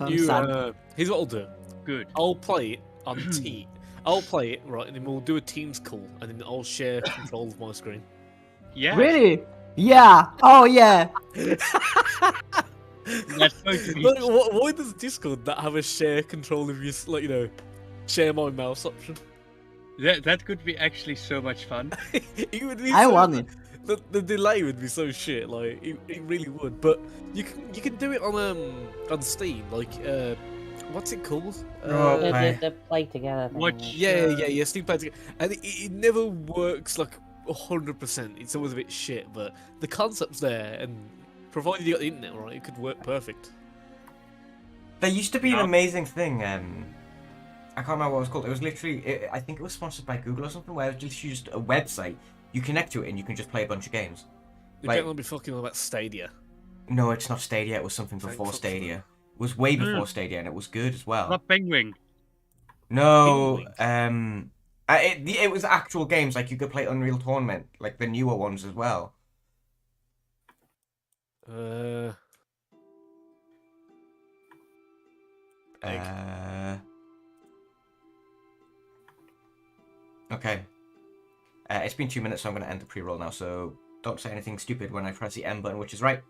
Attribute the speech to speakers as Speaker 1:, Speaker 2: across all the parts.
Speaker 1: Here's what I'll do.
Speaker 2: Good.
Speaker 1: I'll play it on I'll play it, right, and then we'll do a Teams call, and then I'll share control of my screen.
Speaker 2: Yeah.
Speaker 3: Really? Yeah. Oh yeah.
Speaker 2: That's going to be...
Speaker 1: Like, why does Discord not have a share control of your, like, share my mouse option?
Speaker 2: That could be actually so much fun.
Speaker 1: It would be
Speaker 3: I want it.
Speaker 1: The delay would be so shit, like it really would. But you can do it on Steam, like what's it called?
Speaker 4: The play together thing.
Speaker 1: Yeah, Steam Play Together, and it never works like 100%. It's always a bit shit, but the concept's there, and provided you got the internet right, it could work perfect.
Speaker 5: There used to be an amazing thing. I can't remember what it was called. It was literally, I think it was sponsored by Google or something, where it was literally just a website. You connect to it and you can just play a bunch of games.
Speaker 1: You can't be fucking on about Stadia.
Speaker 5: No, it's not Stadia. It was something before Stadia. It was way before Stadia, and it was good as well.
Speaker 2: Not Penguin.
Speaker 5: No, it was actual games. Like you could play Unreal Tournament, like the newer ones as well. Okay. It's been 2 minutes, so I'm going to end the pre-roll now, so don't say anything stupid when I press the M button, which is right.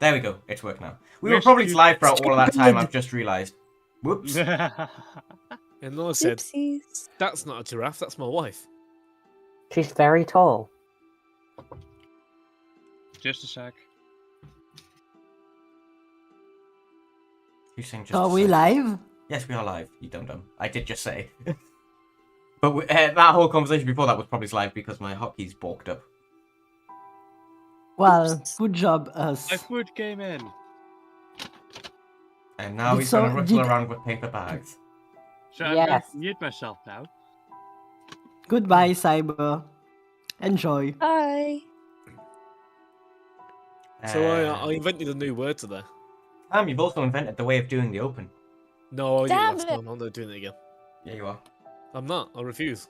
Speaker 5: There we go. It's worked now. We were probably live for all of that time, I've just realised. Whoops.
Speaker 1: And Noah said,
Speaker 6: Oopsies.
Speaker 1: that's not a giraffe, that's my wife.
Speaker 4: She's very tall.
Speaker 2: Just a sec.
Speaker 5: Who's saying just
Speaker 3: Are
Speaker 5: a
Speaker 3: we
Speaker 5: sec?
Speaker 3: live?
Speaker 5: Yes, we are live, you dum-dum. I did just say. But that whole conversation before that was probably live because my hotkey's balked up.
Speaker 3: Well, good job, us.
Speaker 2: My food came in.
Speaker 5: And now he's
Speaker 3: So,
Speaker 5: going to wrestle
Speaker 3: did-
Speaker 5: around with paper bags.
Speaker 2: So I'm going
Speaker 4: Yes.
Speaker 2: to mute myself now.
Speaker 3: Goodbye, Cyber. Enjoy.
Speaker 6: Hi.
Speaker 1: So I invented a new word today.
Speaker 5: You've also invented the way of doing the open.
Speaker 1: No, I did
Speaker 6: Damn
Speaker 1: last
Speaker 6: it.
Speaker 1: time. I'm not doing it again.
Speaker 5: Yeah, you are.
Speaker 1: I'm not. I refuse.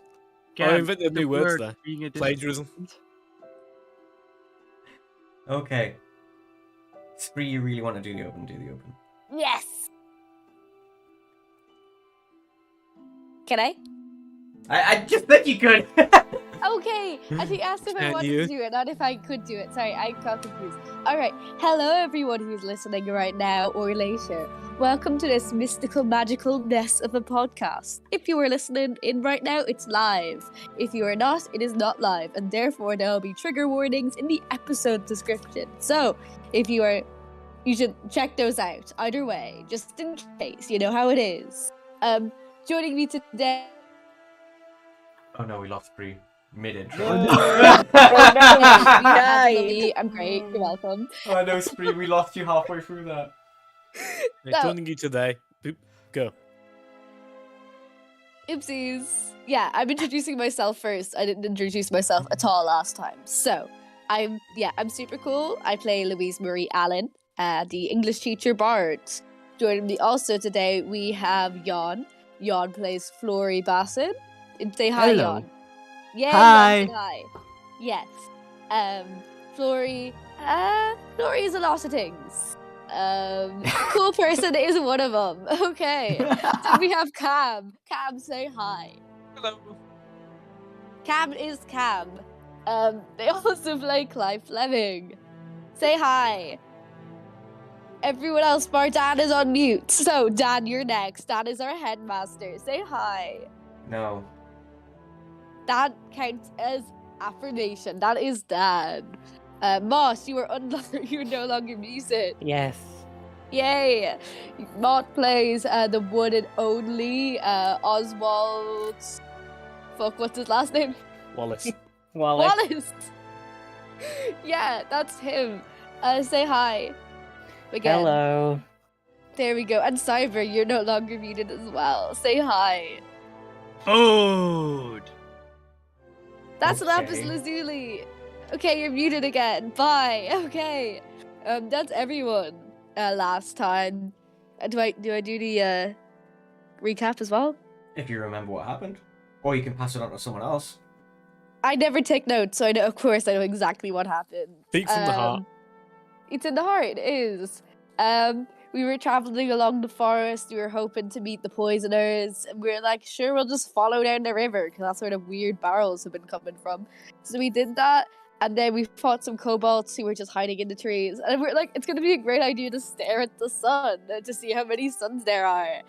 Speaker 2: Cam,
Speaker 1: I invented a
Speaker 2: the
Speaker 1: new word
Speaker 2: word
Speaker 1: today.
Speaker 2: being a
Speaker 1: Plagiarism.
Speaker 5: Okay. Spree, you really want to do the open, do the open.
Speaker 6: Yes. Can I?
Speaker 5: I just said you could!
Speaker 6: Okay, I think asked if I
Speaker 1: Can
Speaker 6: wanted
Speaker 1: you?
Speaker 6: to do it, not if I could do it. Sorry, I got confused. Alright, hello everyone who's listening right now or later. Welcome to this mystical, magical mess of a podcast. If you are listening in right now, it's live. If you are not, it is not live, and therefore there will be trigger warnings in the episode description. So, if you are, you should check those out. Either way, just in case, you know how it is. Joining me today.
Speaker 5: Oh no, we lost Spree. Mid-intro.
Speaker 6: Oh, no. I'm great. You're welcome.
Speaker 5: Oh no, Spree, we lost you halfway through that.
Speaker 1: Hey, joining you today. Boop, go.
Speaker 6: Oopsies. Yeah, I'm introducing myself first. I didn't introduce myself at all last time. So, I'm super cool. I play Louise Marie Allen, the English teacher bard. Joining me also today, we have Jan. Jan plays Flory Bassin. Say hi,
Speaker 3: Hello.
Speaker 6: Jan. Yeah,
Speaker 3: Hi.
Speaker 6: Jan, say hi. Yes. Flory is a lot of things. Cool person is one of them. Okay. Then we have Cam. Cam, say hi.
Speaker 1: Hello.
Speaker 6: Cam is Cam. They also play Clive Fleming. Say hi. Everyone else bar Dan is on mute. So, Dan, you're next. Dan is our headmaster. Say hi.
Speaker 5: No.
Speaker 6: That counts as affirmation. That is Dan. Moss, you are you're no longer muted.
Speaker 4: Yes.
Speaker 6: Yay! Mott plays the one and only Oswald. Fuck, what's his last name?
Speaker 1: Wallace.
Speaker 6: Wallace! Yeah, that's him. Say hi. Again.
Speaker 4: Hello.
Speaker 6: There we go. And Cyber, you're no longer muted as well. Say hi.
Speaker 2: Food.
Speaker 6: That's
Speaker 5: Okay.
Speaker 6: Lapis Lazuli. Okay, you're muted again. Bye. Okay. That's everyone. Last time. Do I do the recap as well?
Speaker 5: If you remember what happened. Or you can pass it on to someone else.
Speaker 6: I never take notes, so of course I know exactly what happened.
Speaker 1: Speak from the heart.
Speaker 6: It's in the heart, it is. We were traveling along the forest, we were hoping to meet the poisoners, and we were like, sure, we'll just follow down the river, because that's where the weird barrels have been coming from. So we did that, and then we fought some kobolds who were just hiding in the trees, and we're like, it's gonna be a great idea to stare at the sun, to see how many suns there are.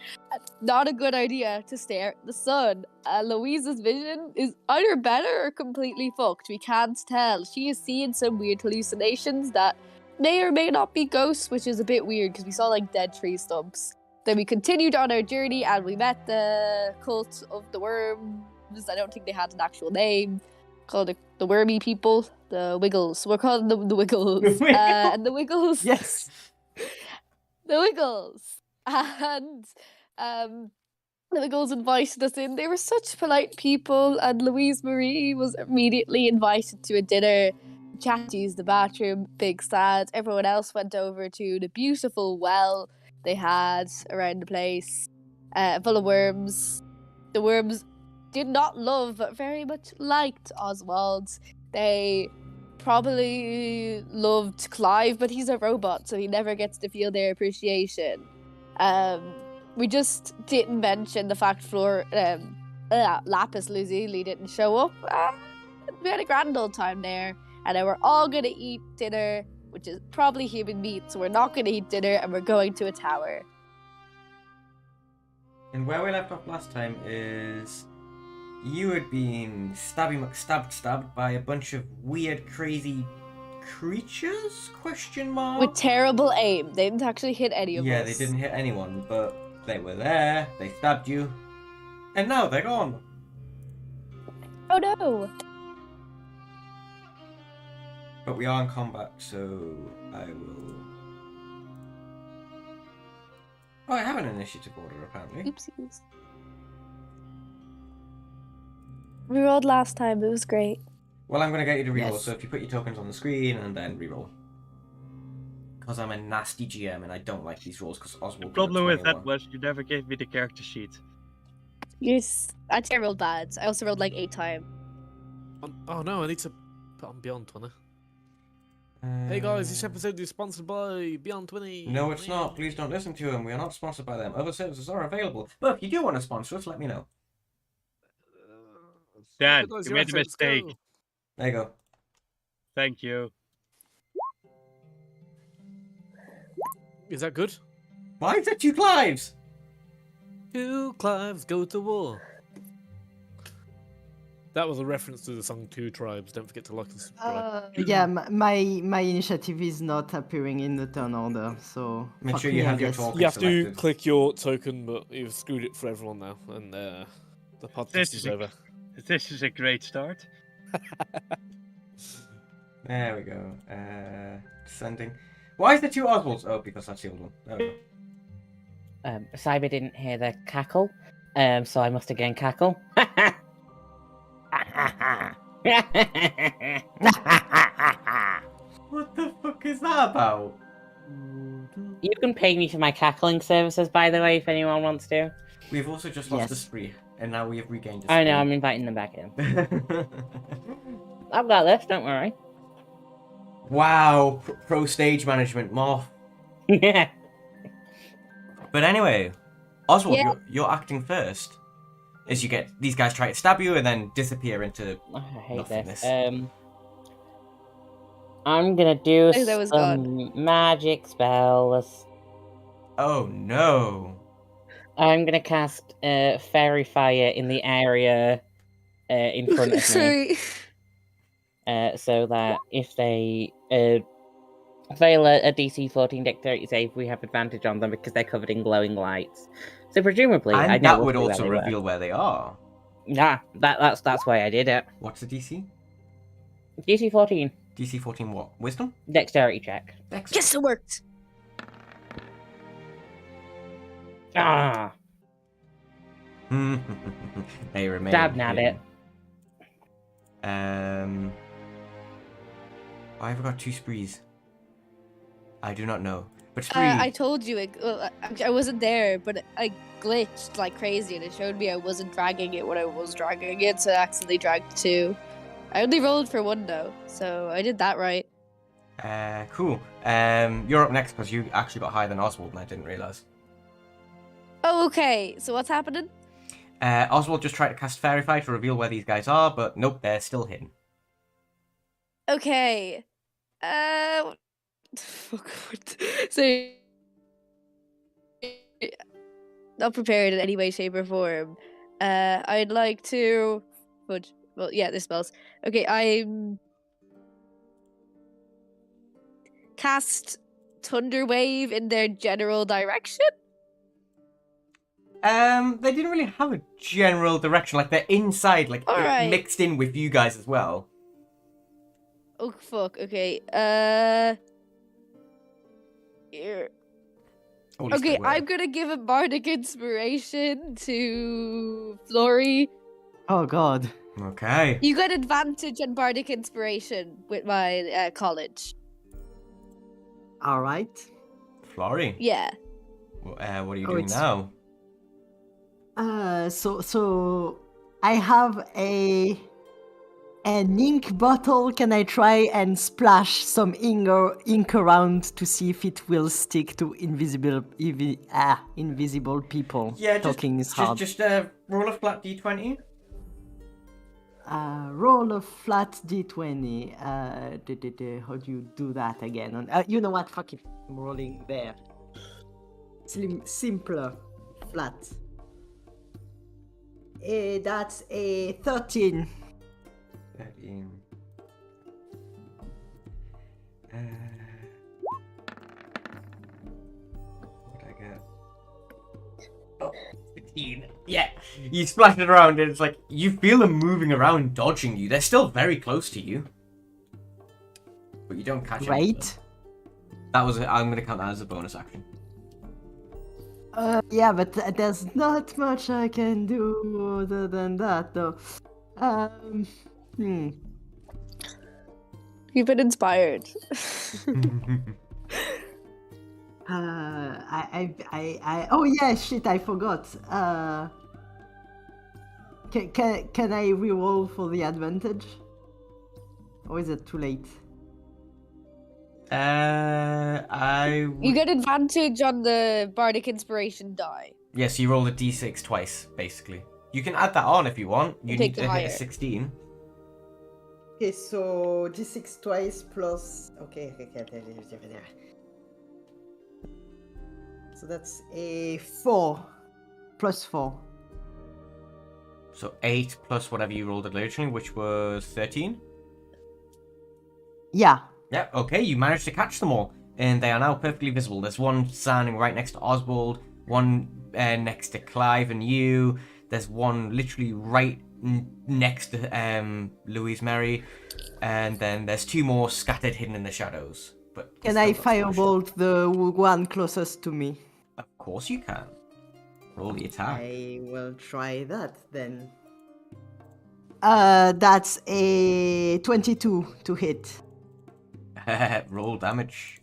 Speaker 6: Not a good idea to stare at the sun. Louise's vision is either better or completely fucked, we can't tell. She is seeing some weird hallucinations that may or may not be ghosts, which is a bit weird because we saw like dead tree stumps. Then we continued on our journey and we met the cult of the worms. I don't think they had an actual name. Called the wormy people, the Wiggles. We're calling them the Wiggles. And the Wiggles.
Speaker 3: Yes.
Speaker 6: The Wiggles. And the Wiggles invited us in. They were such polite people, and Louise Marie was immediately invited to a dinner. Chat used the bathroom, big sad. Everyone else went over to the beautiful well they had around the place, full of worms. The worms did not love, but very much liked Oswald. They probably loved Clive, but he's a robot, so he never gets to feel their appreciation. We just didn't mention the fact Lapis Lazuli didn't show up. We had a grand old time there. And then we're all gonna eat dinner, which is probably human meat, so we're not gonna eat dinner and we're going to a tower.
Speaker 5: And where we left off last time is you had been stabbed by a bunch of weird, crazy creatures? Question mark?
Speaker 6: With terrible aim. They didn't actually hit any of us.
Speaker 5: Yeah, they didn't hit anyone, but they were there, they stabbed you, and now they're gone.
Speaker 6: Oh no!
Speaker 5: But we are in combat, so I will... Oh, I have an initiative order, apparently.
Speaker 6: Oopsies. We rolled last time, it was great.
Speaker 5: Well, I'm going to get you to reroll,
Speaker 3: Yes.
Speaker 5: so if you put your tokens on the screen and then reroll. Because I'm a nasty GM and I don't like these rolls, because Oswald...
Speaker 2: The problem with that
Speaker 5: 21.
Speaker 2: was you never gave me the character sheet.
Speaker 6: Yes. Actually, I rolled bad. I also rolled like 8 times.
Speaker 1: Oh no, I need to put on Beyond 20. Hey guys, this episode is sponsored by Beyond 20.
Speaker 5: No, it's not. Please don't listen to them. We are not sponsored by them. Other services are available. But if you do want to sponsor us, let me know.
Speaker 2: Dad,
Speaker 1: Guys,
Speaker 2: you
Speaker 1: your
Speaker 2: made a
Speaker 1: efforts, go.
Speaker 2: mistake.
Speaker 5: There you go.
Speaker 2: Thank you.
Speaker 1: Is that good?
Speaker 5: Why is that 2 Clives?
Speaker 1: 2 Clives go to war. That was a reference to the song Two Tribes. Don't forget to like and subscribe.
Speaker 3: Yeah, my initiative is not appearing in the turn order, so
Speaker 5: Make
Speaker 3: fuck
Speaker 5: sure
Speaker 3: me,
Speaker 5: you
Speaker 3: I
Speaker 5: have your
Speaker 3: guess.
Speaker 5: talk
Speaker 1: You have to
Speaker 5: selected.
Speaker 1: click your token, but you've screwed it for everyone now, and the podcast
Speaker 2: This
Speaker 1: is
Speaker 2: is
Speaker 1: over.
Speaker 2: This is a great start.
Speaker 5: There we go. Descending. Why is there 2 Oswalds? Oh, because that's the old one. There we go.
Speaker 4: Cyber didn't hear the cackle, so I must again cackle.
Speaker 5: What the fuck is that about?
Speaker 4: You can pay me for my cackling services, by the way, if anyone wants to.
Speaker 5: We've also just lost
Speaker 3: Yes.
Speaker 5: a spree, and now we have regained a
Speaker 4: I
Speaker 5: spree.
Speaker 4: know, I'm inviting them back in. I've got this, don't worry.
Speaker 5: Wow, pro stage management, Morph.
Speaker 4: Yeah.
Speaker 5: But anyway, Oswald,
Speaker 6: Yeah.
Speaker 5: you're acting first. As you get these guys try to stab you and then disappear into
Speaker 4: I hate
Speaker 5: nothingness.
Speaker 4: this. I'm gonna do
Speaker 6: I think that was
Speaker 4: some magic spells.
Speaker 5: Oh no.
Speaker 4: I'm gonna cast fairy fire in the area in front of me,
Speaker 6: Sorry.
Speaker 4: so that if they fail a DC 14 dexterity save, we have advantage on them because they're covered in glowing lights. So presumably, I
Speaker 5: And
Speaker 4: know
Speaker 5: that would
Speaker 4: roughly where
Speaker 5: also
Speaker 4: they were.
Speaker 5: reveal where they are.
Speaker 4: Yeah, that's why I did it.
Speaker 5: What's the DC?
Speaker 4: DC 14
Speaker 5: DC 14 what? Wisdom?
Speaker 4: dexterity check.
Speaker 5: Dex.
Speaker 6: Yes, it worked.
Speaker 4: Ah,
Speaker 5: They remain.
Speaker 4: dab nab it.
Speaker 5: Why have I got 2 sprees? I do not know. But spree.
Speaker 6: I told you, I wasn't there, but I glitched like crazy and it showed me I wasn't dragging it when I was dragging it, so I accidentally dragged 2. I only rolled for one though, so I did that right.
Speaker 5: Cool. You're up next because you actually got higher than Oswald, and I didn't realize.
Speaker 6: Oh, okay. So what's happening?
Speaker 5: Oswald just tried to cast Fairy Fire to reveal where these guys are, but nope, they're still hidden.
Speaker 6: Okay. Fuck. So not prepared in any way, shape, or form. I'd like to. Fudge. Well, yeah, this spells. Okay, I'm cast Thunder Wave in their general direction.
Speaker 5: They didn't really have a general direction. Like they're inside, like
Speaker 6: Alright.
Speaker 5: mixed in with you guys as well.
Speaker 6: Oh fuck. Okay. Here.
Speaker 5: Or at least
Speaker 6: Okay,
Speaker 5: they were.
Speaker 6: I'm gonna give a bardic inspiration to Flory.
Speaker 3: Oh god.
Speaker 5: Okay.
Speaker 6: You got advantage on bardic inspiration with my college.
Speaker 3: All right.
Speaker 5: Flory.
Speaker 6: Yeah.
Speaker 5: What are you
Speaker 3: Oh,
Speaker 5: doing
Speaker 3: it's-
Speaker 5: now?
Speaker 3: So I have an ink bottle. Can I try and splash some ink around to see if it will stick to invisible people?
Speaker 5: Yeah,
Speaker 3: talking is hard.
Speaker 5: just roll a flat d20.
Speaker 3: Roll a flat d20. How do you do that again? You know what? Fuck it. I'm rolling there. Simpler. Flat. That's a 13.
Speaker 5: 13. What did I get? Oh, 15. Yeah. You splash it around and it's like, you feel them moving around, dodging you. They're still very close to you. But you don't catch any of them.
Speaker 3: Right?
Speaker 5: That was I'm going to count that as a bonus action.
Speaker 3: Yeah, but there's not much I can do other than that, though.
Speaker 6: You've been inspired.
Speaker 3: Oh yeah, shit, I forgot. Can I reroll for the advantage? Or is it too late?
Speaker 6: You get advantage on the bardic inspiration die.
Speaker 5: Yes, you roll a d6 twice, basically. You can add that on if you want. You
Speaker 6: Take
Speaker 5: need
Speaker 6: the
Speaker 5: to hit
Speaker 6: higher.
Speaker 5: a 16.
Speaker 3: Okay, so d6 twice plus. Okay. So that's a 4 plus 4.
Speaker 5: So 8 plus whatever you rolled originally, which was 13.
Speaker 3: Yeah.
Speaker 5: Yeah, okay, you managed to catch them all. And they are now perfectly visible. There's one standing right next to Oswald, one next to Clive and you. There's one literally right next to Louise Mary. And then there's two more scattered hidden in the shadows. But
Speaker 3: Can I firebolt the one closest to me?
Speaker 5: Of course you can. Roll the attack.
Speaker 3: I will try that then. That's a 22 to hit.
Speaker 5: Roll damage.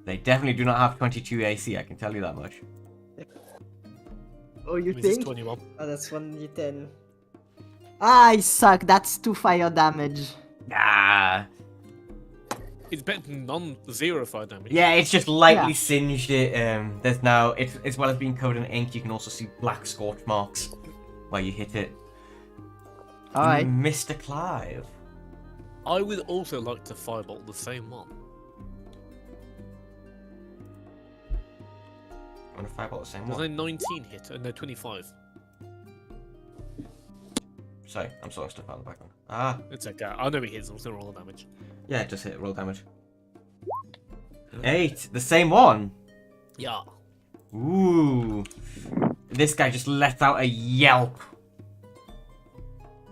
Speaker 5: They definitely do not have 22 AC, I can tell you that much.
Speaker 3: Oh, you
Speaker 1: This is
Speaker 3: think?
Speaker 1: 21.
Speaker 3: Oh, that's 1d10. I suck. That's 2 fire damage.
Speaker 5: Ah.
Speaker 1: It's better than non-zero fire damage.
Speaker 5: Yeah, it's just lightly
Speaker 3: Yeah.
Speaker 5: singed it. There's now, it's, as well as being covered in ink, you can also see black scorch marks where you hit it.
Speaker 3: Alright.
Speaker 5: Mr. Clive.
Speaker 1: I would also like to firebolt the same one.
Speaker 5: I'm gonna firebolt the same
Speaker 1: There's
Speaker 5: one.
Speaker 1: no 19 hit, no 25.
Speaker 5: Sorry, I'm sorting stuff out of the background. Ah,
Speaker 1: It's okay. I know he hits. I'm just gonna roll the damage.
Speaker 5: yeah, just hit roll damage. 8, the same one.
Speaker 1: Yeah.
Speaker 5: Ooh. This guy just let out a yelp.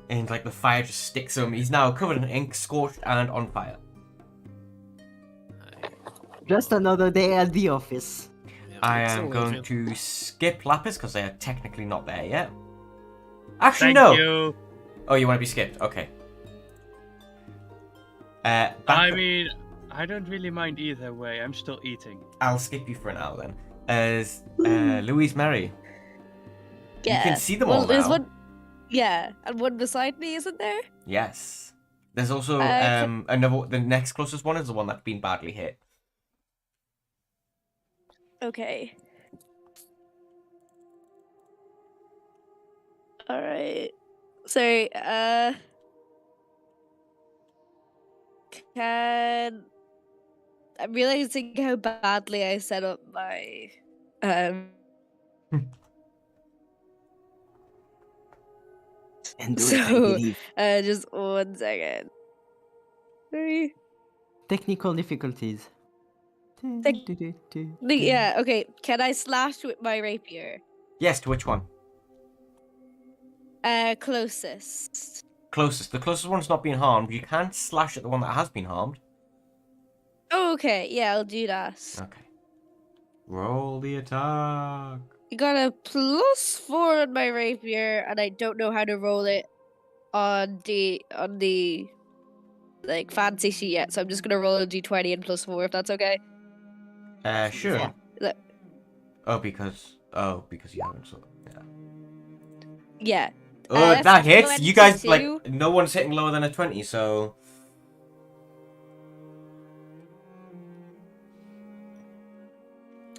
Speaker 5: And like the fire just sticks him. He's now covered in ink, scorched, and on fire.
Speaker 3: Just another day at the office.
Speaker 1: Yeah,
Speaker 5: I
Speaker 1: it's
Speaker 5: am
Speaker 1: all
Speaker 5: going
Speaker 1: good.
Speaker 5: to skip Lapis because they are technically not there yet. Actually,
Speaker 2: Thank
Speaker 5: no.
Speaker 2: you.
Speaker 5: Oh, you want to be skipped? Okay. Back
Speaker 2: I
Speaker 5: up-
Speaker 2: mean, I don't really mind either way. I'm still eating.
Speaker 5: I'll skip you for now then. As Louise Mary.
Speaker 6: Yeah.
Speaker 5: You can see them
Speaker 6: well,
Speaker 5: all
Speaker 6: there's
Speaker 5: now.
Speaker 6: one. Yeah, and one beside me, isn't there?
Speaker 5: Yes. There's also another. The next closest one is the one that's been badly hit.
Speaker 6: Okay. All right. Sorry. Can I'm realizing how badly I set up my
Speaker 3: And do it, I
Speaker 6: so
Speaker 3: believe.
Speaker 6: just 1 second. Sorry.
Speaker 3: Technical difficulties.
Speaker 6: Yeah, okay. Can I slash with my rapier?
Speaker 5: Yes, to which one?
Speaker 6: Closest.
Speaker 5: Closest. The closest one's not being harmed. You can't slash at the one that has been harmed.
Speaker 6: Oh, okay, yeah, I'll do that.
Speaker 5: Okay. Roll the attack.
Speaker 6: You got a +4 on my rapier, and I don't know how to roll it on the like fancy sheet yet, so I'm just gonna roll a d20 and +4 if that's okay.
Speaker 5: Sure.
Speaker 3: Yeah.
Speaker 6: Look,
Speaker 5: because you haven't. So yeah.
Speaker 6: yeah.
Speaker 5: Oh,
Speaker 6: That's
Speaker 5: that hits. You guys
Speaker 6: 22.
Speaker 5: no one's hitting lower than a 20, so.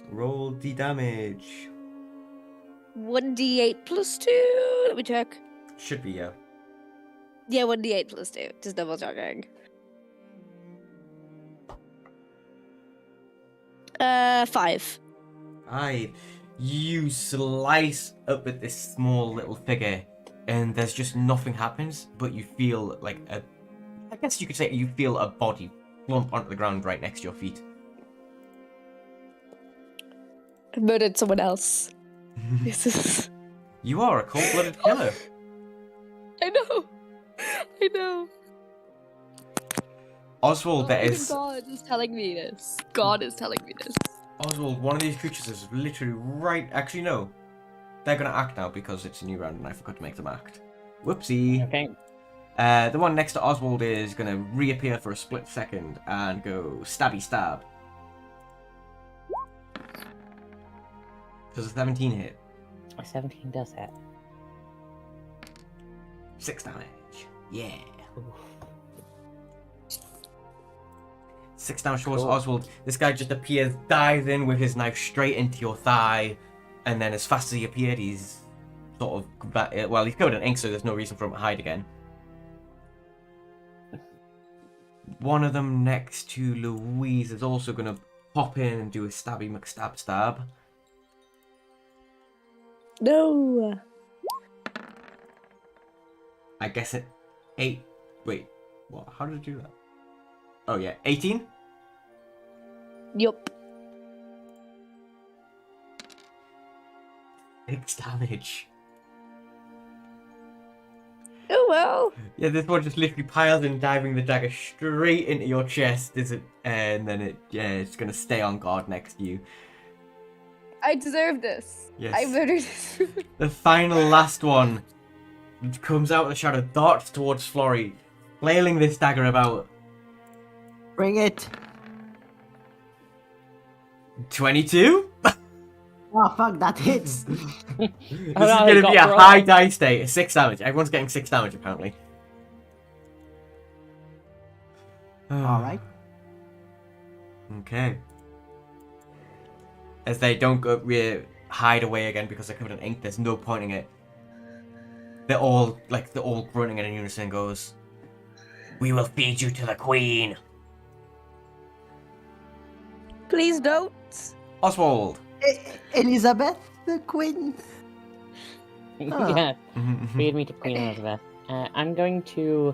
Speaker 5: Roll the damage.
Speaker 6: 1d8 +2. Let me check.
Speaker 5: Should be, yeah.
Speaker 6: Yeah, 1d8 +2. Just double checking. 5.
Speaker 5: You slice up at this small little figure, and there's just nothing happens, but you feel like I guess you could say you feel a body plump onto the ground right next to your feet.
Speaker 6: I murdered someone else. This is.
Speaker 5: You are a cold-blooded killer.
Speaker 6: I know. I know.
Speaker 5: Oswald, there
Speaker 6: Even
Speaker 5: is.
Speaker 6: God is telling me this. God is telling me this.
Speaker 5: Oswald, one of these creatures is literally right. Actually, no. They're gonna act now because it's a new round and I forgot to make them act. Whoopsie.
Speaker 4: Okay.
Speaker 5: The one next to Oswald is gonna reappear for a split second and go stabby stab. Does a 17 hit?
Speaker 4: A 17 does hit.
Speaker 5: 6 damage. Yeah. 6 damage towards
Speaker 4: Cool.
Speaker 5: Oswald. This guy just appears, dives in with his knife straight into your thigh, and then as fast as he appeared, he's sort of... Well, he's covered in ink, so there's no reason for him to hide again. One of them next to Louise is also going to pop in and do a stabby McStab stab.
Speaker 6: No.
Speaker 5: I guess it... 8... Wait, what? How did I do that? Oh yeah, 18?
Speaker 6: Yup.
Speaker 5: 6 damage.
Speaker 6: Oh well.
Speaker 5: Yeah, this one just literally piles in, diving the dagger straight into your chest, and then it's gonna stay on guard next to you.
Speaker 6: I deserve this.
Speaker 5: Yes.
Speaker 6: I murdered this.
Speaker 5: The final last one comes out of the shadow, darts towards Florrie, flailing this dagger about.
Speaker 3: Bring it.
Speaker 5: 22?
Speaker 3: Oh fuck, that hits.
Speaker 5: This
Speaker 4: no,
Speaker 5: is
Speaker 4: he
Speaker 5: gonna be
Speaker 4: got
Speaker 5: a
Speaker 4: rolled.
Speaker 5: high dice state, 6 damage. Everyone's getting 6 damage apparently.
Speaker 3: Alright.
Speaker 5: Okay. As they don't go hide away again because they're covered in ink, there's no pointing it. They're all grunting in unison. Goes, "We will feed you to the queen."
Speaker 6: Please don't.
Speaker 5: Oswald.
Speaker 3: Elizabeth, the queen.
Speaker 4: Yeah. Feed me to Queen Elizabeth. I'm going to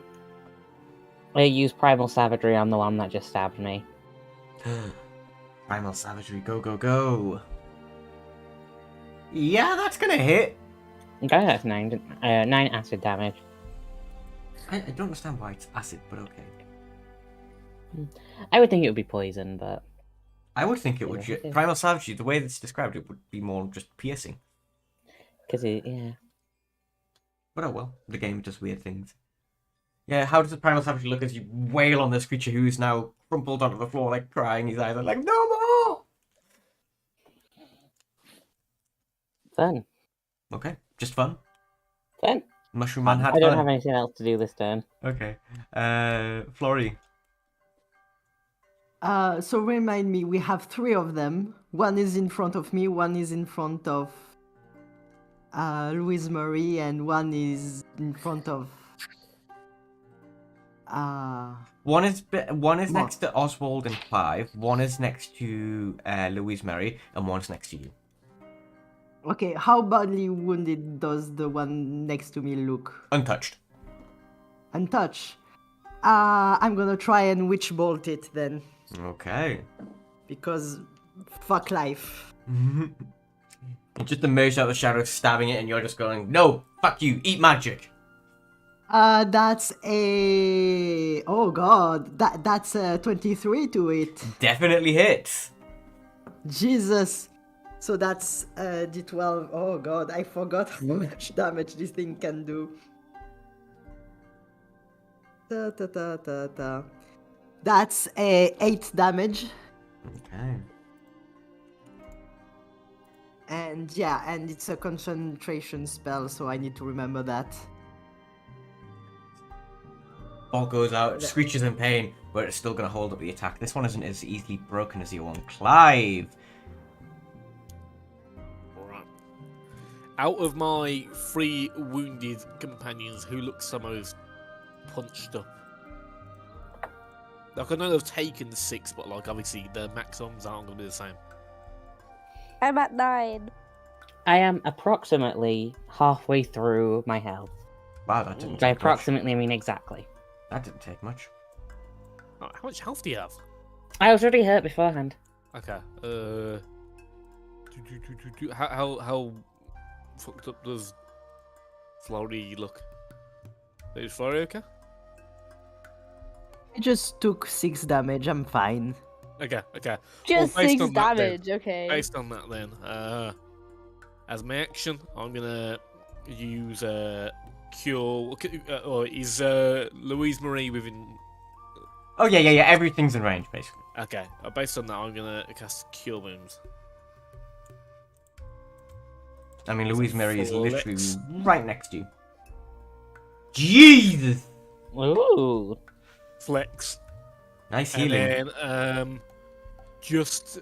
Speaker 4: use Primal Savagery on the one that just stabbed me.
Speaker 5: Primal savagery, go go go. Yeah, that's gonna hit.
Speaker 4: Okay, that's 9 acid damage.
Speaker 5: I don't understand why it's acid, but okay.
Speaker 4: I would think it would be poison, but
Speaker 5: I would think it would.
Speaker 4: Yeah.
Speaker 5: Primal savagery, the way that's described, it would be more just piercing.
Speaker 4: because yeah.
Speaker 5: But oh well, the game does weird things. Yeah, how does the primal savagery look as you wail on this creature who's now crumpled onto the floor, like crying his eyes out, like no more?
Speaker 4: Fun.
Speaker 5: Okay, just fun.
Speaker 4: Fun.
Speaker 5: Mushroom Man had
Speaker 4: I don't
Speaker 5: fun.
Speaker 4: have anything else to do this turn.
Speaker 5: Okay. Florrie.
Speaker 3: So remind me, we have 3 of them. One is in front of me, one is in front of Louise Marie, and one is in front of
Speaker 5: One is
Speaker 3: What?
Speaker 5: next to Oswald and Clive. One is next to Louise Mary, and one's next to you.
Speaker 3: Okay, how badly wounded does the one next to me look?
Speaker 5: Untouched.
Speaker 3: Untouched. I'm gonna try and witch bolt it then,
Speaker 5: Okay.
Speaker 3: because fuck life.
Speaker 5: It just emerged out of the shadows, stabbing it, and you're just going, "No, fuck you, eat magic."
Speaker 3: That's a that's a 23 to it.
Speaker 5: Definitely hits.
Speaker 3: Jesus. So that's D12. Oh god, I forgot how much damage this thing can do. That's a 8 damage.
Speaker 5: Okay.
Speaker 3: And yeah, and it's a concentration spell, so I need to remember that.
Speaker 5: Ball goes out, screeches in pain, but it's still going to hold up the attack. This one isn't as easily broken as the other one. Clive.
Speaker 1: Alright. Out of my 3 wounded companions, who looks the most punched up? Like, I know they've taken 6, but like obviously the maximums aren't going to be the same.
Speaker 6: I'm at 9.
Speaker 4: I am approximately halfway through my health.
Speaker 5: Wow, that didn't
Speaker 4: By
Speaker 5: take much.
Speaker 4: approximately, I mean exactly.
Speaker 5: That didn't take much.
Speaker 1: How much health do you have?
Speaker 4: I was already hurt beforehand.
Speaker 1: Okay. How fucked up does Florrie look? Is Florrie okay?
Speaker 3: I just took 6 damage, I'm fine.
Speaker 1: Okay.
Speaker 6: Just
Speaker 1: based
Speaker 6: 6
Speaker 1: on that then-
Speaker 6: damage, okay.
Speaker 1: Based on that, then, as my action, I'm gonna use cure. Or is Louise Marie within?
Speaker 5: Oh, yeah. Everything's in range, basically.
Speaker 1: Okay. Based on that, I'm gonna cast Cure Wounds.
Speaker 5: I mean, Louise Mary is literally
Speaker 1: Flex.
Speaker 5: right next to you. Jesus!
Speaker 4: Ooh.
Speaker 1: Flex.
Speaker 5: Nice
Speaker 1: And
Speaker 5: healing.
Speaker 1: then, just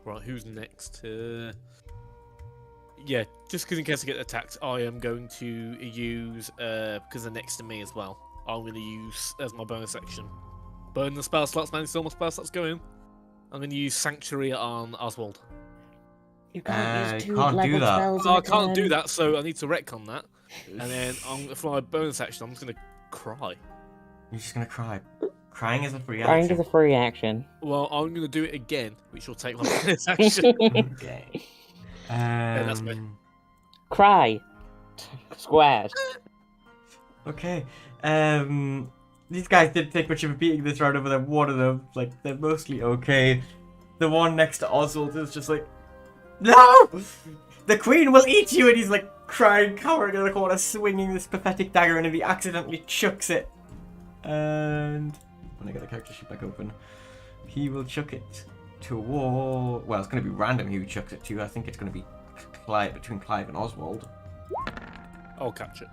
Speaker 1: right. Who's next? Yeah, just because in case I get attacked, I am going to use because they're next to me as well. I'm going to use as my bonus action. Burn the spell slots, man. Still my spell slots going. I'm going to use Sanctuary on Oswald.
Speaker 4: You can't use 2
Speaker 5: can't do
Speaker 4: leveled
Speaker 5: that.
Speaker 4: spells.
Speaker 1: Oh,
Speaker 4: in
Speaker 1: I
Speaker 4: a
Speaker 1: can't do
Speaker 4: turn.
Speaker 1: that, so I need to retcon that. And then for my bonus action, I'm just going to cry.
Speaker 5: You're just gonna cry. Crying is a free
Speaker 4: Crying
Speaker 5: action.
Speaker 4: is a free action.
Speaker 1: Well, I'm going to do it again, which will take my bonus action.
Speaker 5: Okay.
Speaker 1: that's me.
Speaker 4: Cry. Squared.
Speaker 5: Okay. These guys didn't take much of a beating this round, but then one of them, like, they're mostly okay. The one next to Oswald is just like, "No! The Queen will eat you!" And he's like crying, cowering in the corner, swinging this pathetic dagger, and if he accidentally chucks it, and when I get the character sheet back open, he will chuck it toward. Well, it's going to be random who he chucks it to. I think it's going to be between Clive and Oswald.
Speaker 1: I'll catch it.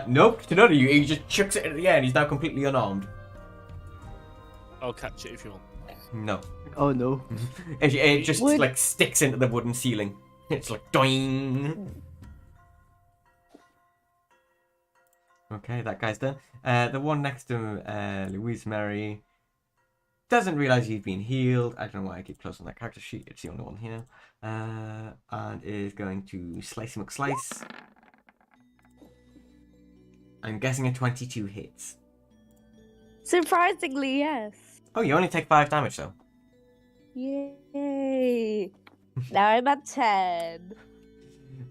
Speaker 5: Nope, to none of you. He just chucks it in the air, and he's now completely unarmed.
Speaker 1: I'll catch it if you want.
Speaker 5: No,
Speaker 3: Oh no.
Speaker 5: it just
Speaker 6: Would-
Speaker 5: like sticks into the wooden ceiling. It's like doing. Okay, that guy's done. The one next to him, Louise Mary, doesn't realize he's been healed. I don't know why I keep closing that character sheet. It's the only one here. And is going to slice him slice. I'm guessing a 22 hits.
Speaker 6: Surprisingly, yes.
Speaker 5: Oh, you only take 5 damage though.
Speaker 6: Yay. Now I'm at 10.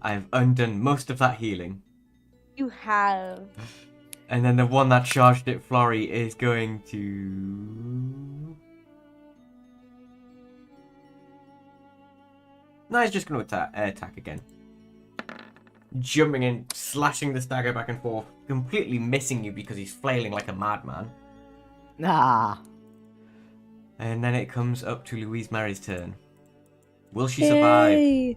Speaker 5: I've undone most of that healing.
Speaker 6: You have.
Speaker 5: And then the one that charged at Florrie is going to... No, he's just going to attack again. Jumping in, slashing the dagger back and forth, completely missing you because he's flailing like a madman.
Speaker 3: Ah.
Speaker 5: And then it comes up to Louise Mary's turn. Will she survive?
Speaker 6: Yay.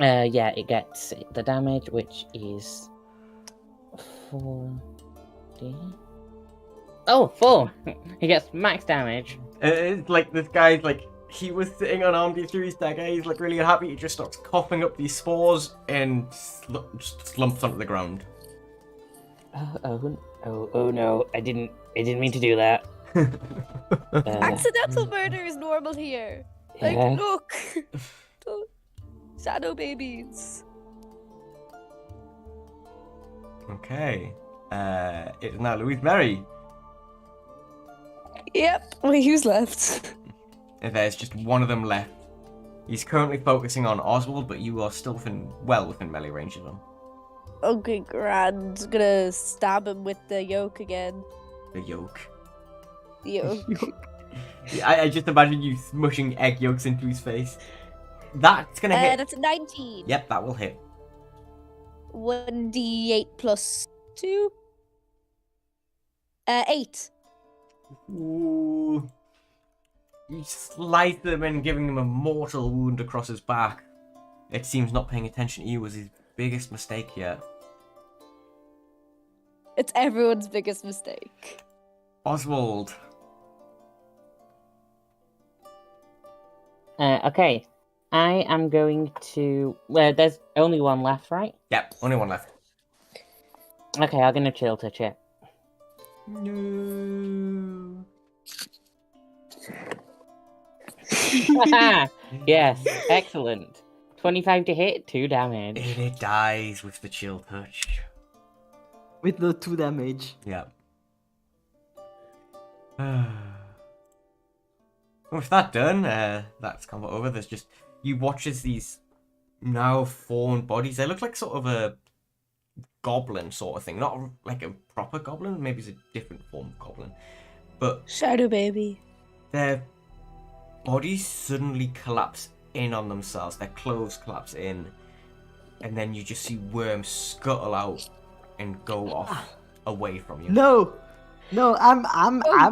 Speaker 4: Yeah, it gets the damage, which is 4d. Oh, 4! He gets max damage.
Speaker 5: It's like this guy's like, he was sitting unarmed, he threw his dagger, he's like really unhappy, he just starts coughing up these spores and just slumps onto the ground.
Speaker 4: Oh no, I didn't mean to do that.
Speaker 6: Accidental murder is normal here. Like,
Speaker 4: Yeah.
Speaker 6: look. Shadow babies.
Speaker 5: Okay. It's now Louise Mary.
Speaker 6: Yep. Wait, who's left?
Speaker 5: There's just one of them left. He's currently focusing on Oswald, but you are still well within melee range of him.
Speaker 6: Okay, grand. Gonna stab him with the yoke again.
Speaker 5: The yolk.
Speaker 6: The yoke.
Speaker 5: I just imagine you smushing egg yolks into his face. That's gonna hit.
Speaker 6: That's a 19.
Speaker 5: Yep, that will hit.
Speaker 6: 1d8 plus 2. 8.
Speaker 5: Ooh. You slice him and giving him a mortal wound across his back. It seems not paying attention to you was his biggest mistake yet.
Speaker 6: It's everyone's biggest mistake.
Speaker 5: Oswald.
Speaker 4: Okay. I am going to... Well, there's only one left, right?
Speaker 5: Yep, only one left.
Speaker 4: Okay, I'm gonna chill touch it.
Speaker 5: No.
Speaker 4: Yes, excellent. 25 to hit, 2 damage.
Speaker 5: And it dies with the chill touch.
Speaker 3: With the 2 damage.
Speaker 5: Yep. With that done, that's combat over. There's just... You watch as these now formed bodies, they look like sort of a goblin sort of thing. Not like a proper goblin, maybe it's a different form of goblin. But
Speaker 6: Shadow baby.
Speaker 5: their bodies suddenly collapse in on themselves. Their clothes collapse in. And then you just see worms scuttle out and go off away from you.
Speaker 3: No! No, I'm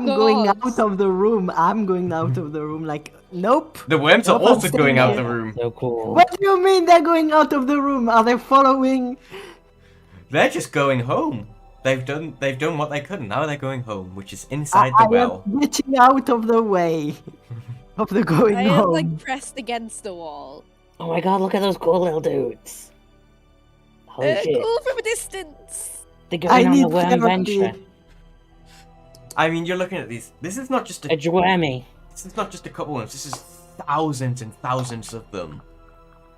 Speaker 3: going
Speaker 6: God.
Speaker 3: out of the room. I'm going out of the room. Like, nope.
Speaker 5: The worms are
Speaker 3: Nope, I'm
Speaker 5: also
Speaker 3: staying
Speaker 5: going out
Speaker 3: here.
Speaker 5: the room.
Speaker 4: So cool.
Speaker 3: What do you mean they're going out of the room? Are they following?
Speaker 5: They're just going home. They've done what they could, and now they're going home, which is inside the
Speaker 3: I
Speaker 5: well.
Speaker 3: am getting out of the way of the going
Speaker 6: I am
Speaker 3: home.
Speaker 6: like pressed against the wall.
Speaker 4: Oh my god, look at those cool little dudes. Holy shit.
Speaker 6: Cool from a distance.
Speaker 4: They're
Speaker 3: I
Speaker 4: going on a
Speaker 3: need
Speaker 4: worm
Speaker 3: therapy.
Speaker 4: venture.
Speaker 5: I mean, you're looking at these. This is not just
Speaker 4: A dwarmy.
Speaker 5: This is not just a couple ones. This is thousands and thousands of them.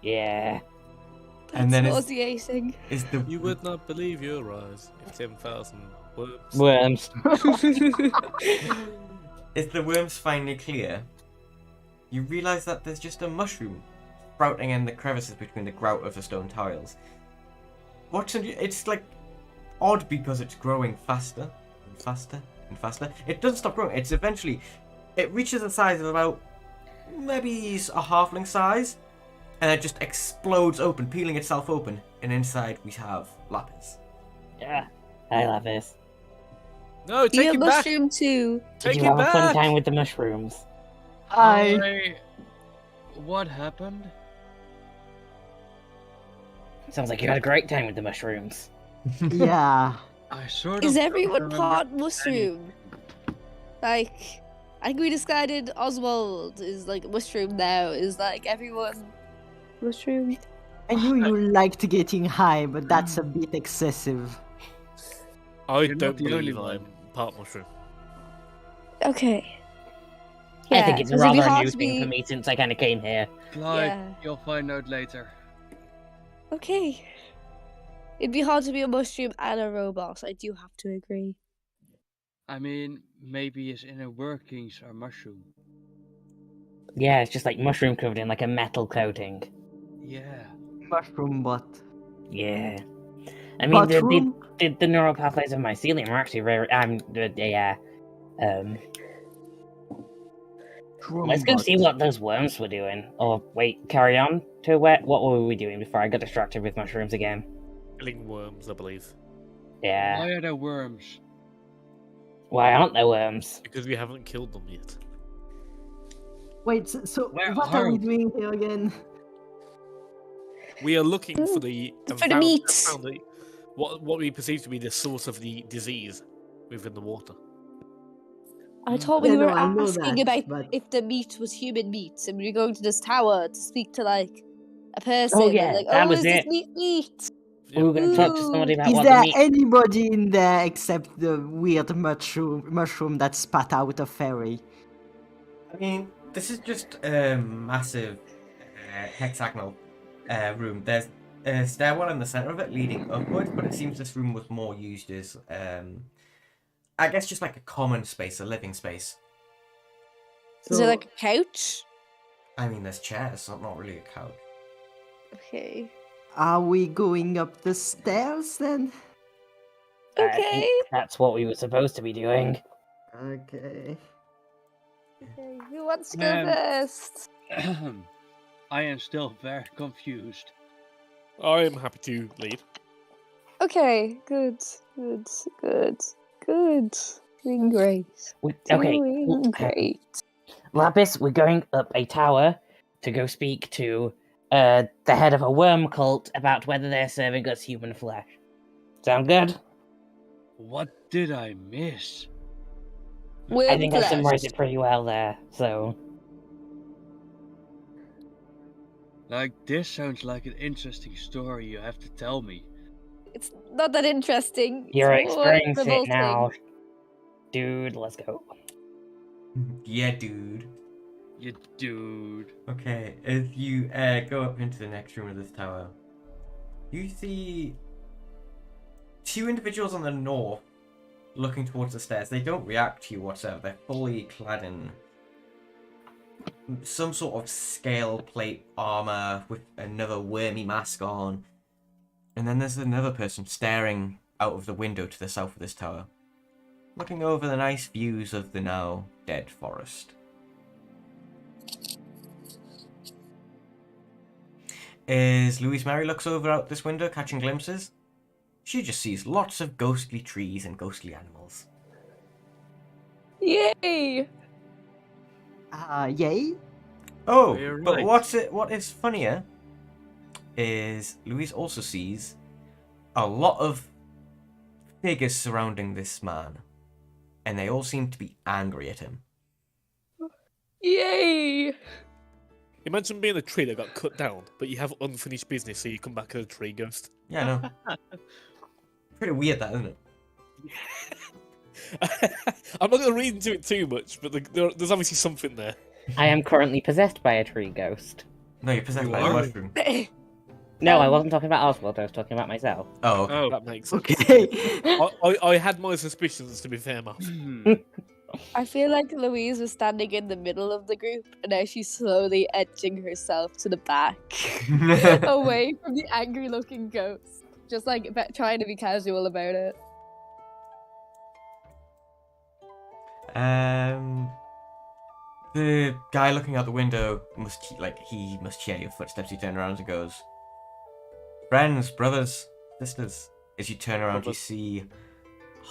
Speaker 4: Yeah.
Speaker 5: And then
Speaker 6: That's
Speaker 5: it's-
Speaker 6: nauseating.
Speaker 5: Is the
Speaker 1: You would not believe your eyes if 10,000 worms.
Speaker 4: Worms.
Speaker 5: Is the worms finally clear? You realise that there's just a mushroom sprouting in the crevices between the grout of the stone tiles. It's like odd because it's growing faster and faster and faster. It doesn't stop growing. It reaches a size of about maybe a halfling size, and it just explodes open, peeling itself open. And inside we have Lapis.
Speaker 4: Yeah. I love this.
Speaker 1: No,
Speaker 6: You
Speaker 1: take
Speaker 6: have
Speaker 1: it back.
Speaker 6: mushroom too.
Speaker 1: Take
Speaker 4: Did
Speaker 1: it
Speaker 4: you have a fun
Speaker 1: back.
Speaker 4: time with the mushrooms?
Speaker 3: Hi.
Speaker 2: What happened?
Speaker 4: Sounds like you had a great time with the mushrooms.
Speaker 3: Yeah.
Speaker 2: I sort of.
Speaker 6: Is
Speaker 2: don't
Speaker 6: everyone
Speaker 2: remember
Speaker 6: part mushroom? Like, I think we decided Oswald is like mushroom now. Is like everyone mushroom?
Speaker 3: I knew you liked getting high, but that's a bit excessive.
Speaker 1: I
Speaker 2: You're not
Speaker 1: don't
Speaker 2: the only
Speaker 1: believe
Speaker 2: one.
Speaker 1: I'm part mushroom.
Speaker 6: Okay.
Speaker 4: I think it's
Speaker 6: so it'd be
Speaker 4: rather a
Speaker 6: hard
Speaker 4: new
Speaker 6: to
Speaker 4: thing
Speaker 6: be-
Speaker 4: for me since I kind of came here.
Speaker 2: Clyde,
Speaker 6: Yeah.
Speaker 2: you'll find out later.
Speaker 6: Okay. It'd be hard to be a mushroom and a robot. I do have to agree.
Speaker 2: I mean, maybe his inner workings are mushroom.
Speaker 4: Yeah, it's just like mushroom covered in like a metal coating.
Speaker 2: Yeah.
Speaker 3: Mushroom bot.
Speaker 4: Yeah. I mean,
Speaker 3: Mushroom?
Speaker 4: the neural pathways of mycelium are actually very. Let's go
Speaker 3: bot.
Speaker 4: see what those worms were doing. Or wait, carry on to what were we doing before I got distracted with mushrooms again?
Speaker 1: Killing worms, I believe.
Speaker 4: Yeah.
Speaker 2: Why are there worms?
Speaker 4: Why aren't there worms?
Speaker 1: Because we haven't killed them yet.
Speaker 3: Wait, so
Speaker 2: Where
Speaker 3: what are we
Speaker 2: are we?
Speaker 3: doing here again?
Speaker 1: We are looking for the
Speaker 6: For the meat.
Speaker 1: found what we perceive to be the source of the disease within the water.
Speaker 6: I thought we
Speaker 3: Yeah,
Speaker 6: were
Speaker 3: no, I know
Speaker 6: asking
Speaker 3: that,
Speaker 6: about
Speaker 3: but-
Speaker 6: if the meat was human meat, and we were going to this tower to speak to like a person. and,
Speaker 4: yeah,
Speaker 6: like,
Speaker 4: that
Speaker 6: oh,
Speaker 4: was
Speaker 6: is this
Speaker 4: it.
Speaker 6: meat?
Speaker 4: We were going to talk to somebody about
Speaker 3: Is
Speaker 4: what the
Speaker 3: there
Speaker 4: meat.
Speaker 3: anybody in there except the weird mushroom that spat out a fairy?
Speaker 5: I mean, this is just a massive hexagonal room. There's a stairwell in the center of it leading upwards, but it seems this room was more used as, I guess, just like a common space, a living space.
Speaker 6: Is it like a couch?
Speaker 5: I mean, there's chairs, so not really a couch.
Speaker 6: Okay.
Speaker 3: Are we going up the stairs then?
Speaker 4: I
Speaker 6: Okay.
Speaker 4: think that's what we were supposed to be doing.
Speaker 3: Okay.
Speaker 6: Okay. Who wants to go
Speaker 2: Um,
Speaker 6: first?
Speaker 2: I am still very confused.
Speaker 1: I am happy to lead.
Speaker 6: Okay. Good. Doing great.
Speaker 4: Okay,
Speaker 6: Doing great.
Speaker 4: Lapis, we're going up a tower to go speak to the head of a worm cult about whether they're serving us human flesh. Sound good?
Speaker 2: What did I miss?
Speaker 6: Worm
Speaker 4: I think I
Speaker 6: flesh.
Speaker 4: summarized it pretty well there, so...
Speaker 2: Like, this sounds like an interesting story you have to tell me.
Speaker 6: It's not that interesting. It's
Speaker 4: You're
Speaker 6: more
Speaker 4: experiencing it
Speaker 6: revolting.
Speaker 4: now. Dude, let's go.
Speaker 5: Yeah, dude.
Speaker 2: You dude.
Speaker 5: Okay, as you go up into the next room of this tower, you see two individuals on the north looking towards the stairs. They don't react to you whatsoever. They're fully clad in some sort of scale plate armor with another wormy mask on. And then there's another person staring out of the window to the south of this tower, looking over the nice views of the now dead forest. As Louise Mary looks over out this window, catching glimpses, she just sees lots of ghostly trees and ghostly animals.
Speaker 6: Yay!
Speaker 3: Yay?
Speaker 5: Oh,
Speaker 2: You're
Speaker 5: but
Speaker 2: right.
Speaker 5: what is funnier is Louise also sees a lot of figures surrounding this man, and they all seem to be angry at him.
Speaker 6: Yay!
Speaker 1: Imagine being a tree that got cut down, but you have unfinished business, so you come back as a tree ghost.
Speaker 5: Yeah, I know. Pretty weird, that, isn't it?
Speaker 1: I'm not going to read into it too much, but there's obviously something there.
Speaker 4: I am currently possessed by a tree ghost.
Speaker 5: No, you're possessed
Speaker 2: You
Speaker 5: by a
Speaker 2: are?
Speaker 5: mushroom.
Speaker 4: No, I wasn't talking about Oswald, I was talking about myself.
Speaker 5: Oh, okay.
Speaker 2: Oh.
Speaker 1: That makes sense.
Speaker 3: Okay.
Speaker 1: I had my suspicions, to be fair, Matt.
Speaker 6: I feel like Louise was standing in the middle of the group, and now she's slowly edging herself to the back, away from the angry-looking ghost. Just like trying to be casual about it.
Speaker 5: The guy looking out the window must hear your footsteps. He turns around and goes, "Friends, brothers, sisters." As you turn around, you see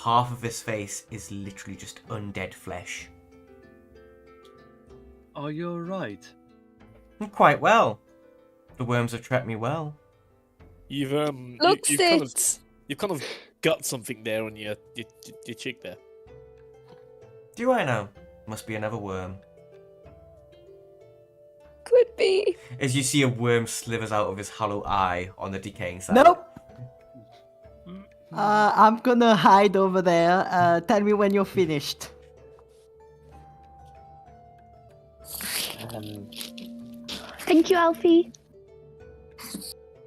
Speaker 5: half of his face is literally just undead flesh.
Speaker 2: Are you alright?
Speaker 5: Quite well. The worms have trapped me well.
Speaker 1: You've
Speaker 6: Look,
Speaker 1: you've kind of got something there on your cheek there.
Speaker 5: Do I know? Must be another worm.
Speaker 6: Could be.
Speaker 5: As you see a worm slithers out of his hollow eye on the decaying side.
Speaker 3: Nope. I'm gonna hide over there. Tell me when you're finished.
Speaker 6: Thank you, Alfie.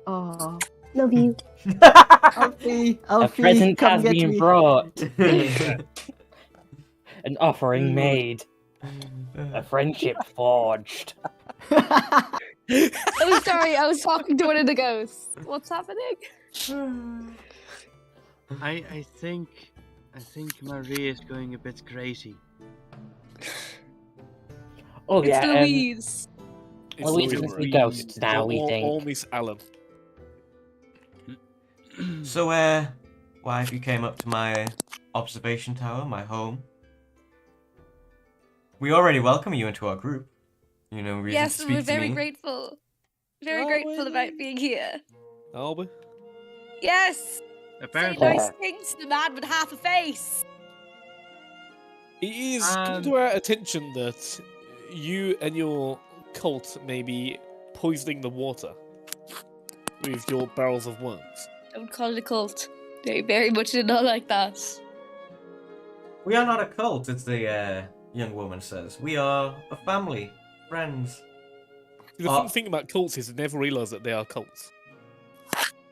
Speaker 3: Oh,
Speaker 6: Love you.
Speaker 3: Alfie,
Speaker 4: A present
Speaker 3: come
Speaker 4: has
Speaker 3: get
Speaker 4: been
Speaker 3: me.
Speaker 4: brought. An offering made. A friendship forged.
Speaker 6: Oh, sorry, I was talking to one of the ghosts. What's happening?
Speaker 2: I think Marie is going a bit crazy.
Speaker 4: Oh
Speaker 6: It's
Speaker 4: yeah,
Speaker 6: Louise.
Speaker 4: Well, we
Speaker 1: Louise.
Speaker 4: can see ghosts now, we think.
Speaker 1: Or Miss Allen.
Speaker 5: So, why have you came up to my observation tower, my home? We already welcome you into our group. You know, reason to
Speaker 6: Yes,
Speaker 5: speak
Speaker 6: we're
Speaker 5: to
Speaker 6: very
Speaker 5: me.
Speaker 6: grateful. Very
Speaker 1: Are
Speaker 6: grateful
Speaker 1: we?
Speaker 6: about being here.
Speaker 1: Are we?
Speaker 6: Yes! Say
Speaker 2: Apparently,
Speaker 6: nice things to the man with half a face!
Speaker 1: It is come to our attention that you and your cult may be poisoning the water with your barrels of worms.
Speaker 6: Don't call it a cult. They very much did not like that.
Speaker 5: We are not a cult, as the young woman says. We are a family, friends.
Speaker 1: The fun thing about cults is they never realise that they are cults.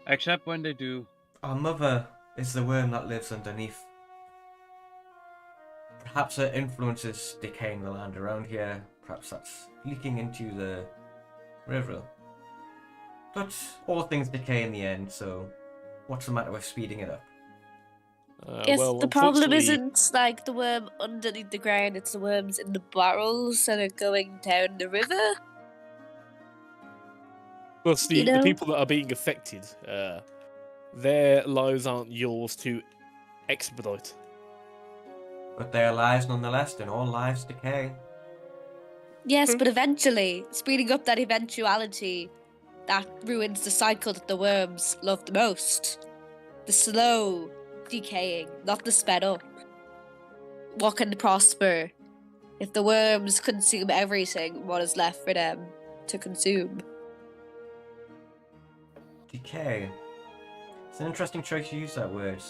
Speaker 2: except when they do.
Speaker 5: Our mother is the worm that lives underneath. Perhaps her influence is decaying the land around here. Perhaps that's leaking into the river. But all things decay in the end, so what's the matter with speeding it up?
Speaker 6: Yes,
Speaker 1: Well,
Speaker 6: the problem
Speaker 1: unfortunately-
Speaker 6: isn't like the worm underneath the ground, it's the worms in the barrels that are going down the river.
Speaker 1: Plus, the,
Speaker 6: You know?
Speaker 1: the people that are being affected, their lives aren't yours to expedite.
Speaker 5: But they are lives nonetheless, and all lives decay.
Speaker 6: Yes, but eventually, speeding up that eventuality, that ruins the cycle that the worms love the most. The slow decaying, not the sped up. What can prosper? If the worms consume everything, what is left for them to consume?
Speaker 5: Decay. It's an interesting choice to use that word,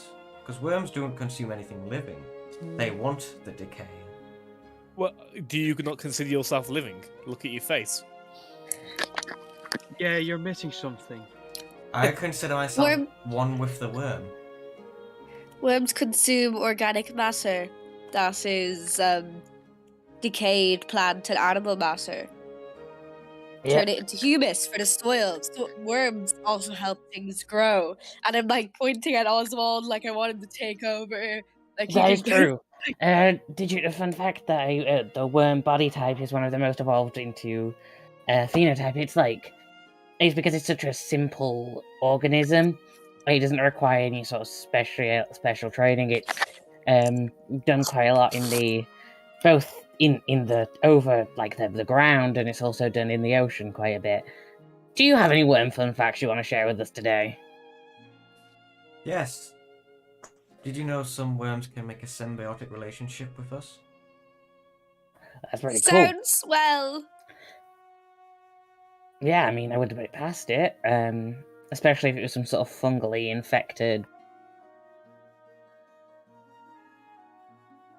Speaker 5: because worms don't consume anything living. They want the decay.
Speaker 1: Well, do you not consider yourself living? Look at your face.
Speaker 2: Yeah, you're missing something.
Speaker 5: I consider myself
Speaker 6: Worm-
Speaker 5: one with the worm.
Speaker 6: Worms consume organic matter that is decayed plant and animal matter. Turn it into humus for the soil. So worms also help things grow. And I'm like pointing at Oswald like I want him to take over. Like
Speaker 4: That
Speaker 6: he
Speaker 4: is
Speaker 6: can-
Speaker 4: true. Did you? A fun fact that the worm body type is one of the most evolved into phenotype. It's because it's such a simple organism. It doesn't require any sort of special training. It's done quite a lot in the both in the over like the ground, and it's also done in the ocean quite a bit. Do you have any worm fun facts you want to share with us today?
Speaker 5: Yes. Did you know some worms can make a symbiotic relationship with us?
Speaker 4: That's pretty cool.
Speaker 6: Sounds well.
Speaker 4: Yeah, I mean, I wouldn't put it past it. Especially if it was some sort of fungally infected.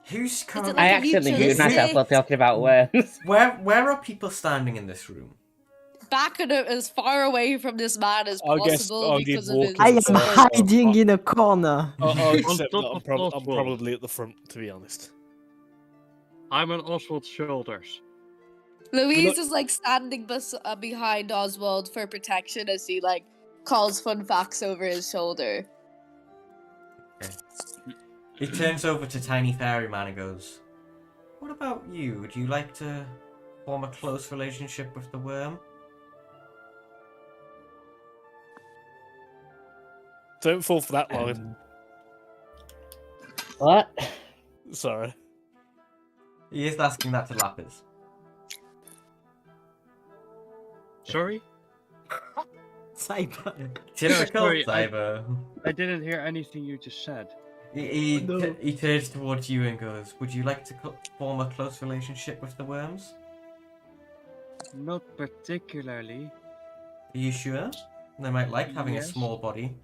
Speaker 5: Who's
Speaker 6: it
Speaker 5: currently...
Speaker 6: like
Speaker 4: I
Speaker 6: a
Speaker 4: accidentally muted
Speaker 6: mutualistic-
Speaker 4: myself while talking about worms.
Speaker 5: Where are people standing in this room?
Speaker 6: Back and as far away from this man as
Speaker 1: I guess
Speaker 6: possible
Speaker 1: I'll give
Speaker 6: because of his.
Speaker 1: Walker
Speaker 3: I am
Speaker 1: the first
Speaker 3: hiding in a corner.
Speaker 1: I'll accept
Speaker 2: top
Speaker 1: that
Speaker 2: of
Speaker 1: I'm
Speaker 2: Oswald.
Speaker 1: probably at the front, to be honest.
Speaker 2: I'm on Oswald's shoulders.
Speaker 6: Louise is like standing behind Oswald for protection as he like calls fun facts over his shoulder.
Speaker 5: He turns over to Tiny Fairy Man and goes, "What about you? Would you like to form a close relationship with the worm?"
Speaker 1: Don't fall for that line.
Speaker 4: What?
Speaker 1: Sorry.
Speaker 5: He is asking that to Lapis.
Speaker 2: Sorry?
Speaker 3: Cyber.
Speaker 5: Typical
Speaker 2: sorry,
Speaker 5: Cyber.
Speaker 2: I didn't hear anything you just said.
Speaker 5: He turns towards you and goes, "Would you like to form a close relationship with the worms?"
Speaker 2: Not particularly.
Speaker 5: Are you sure? They might like having a
Speaker 2: Yes.
Speaker 5: small body.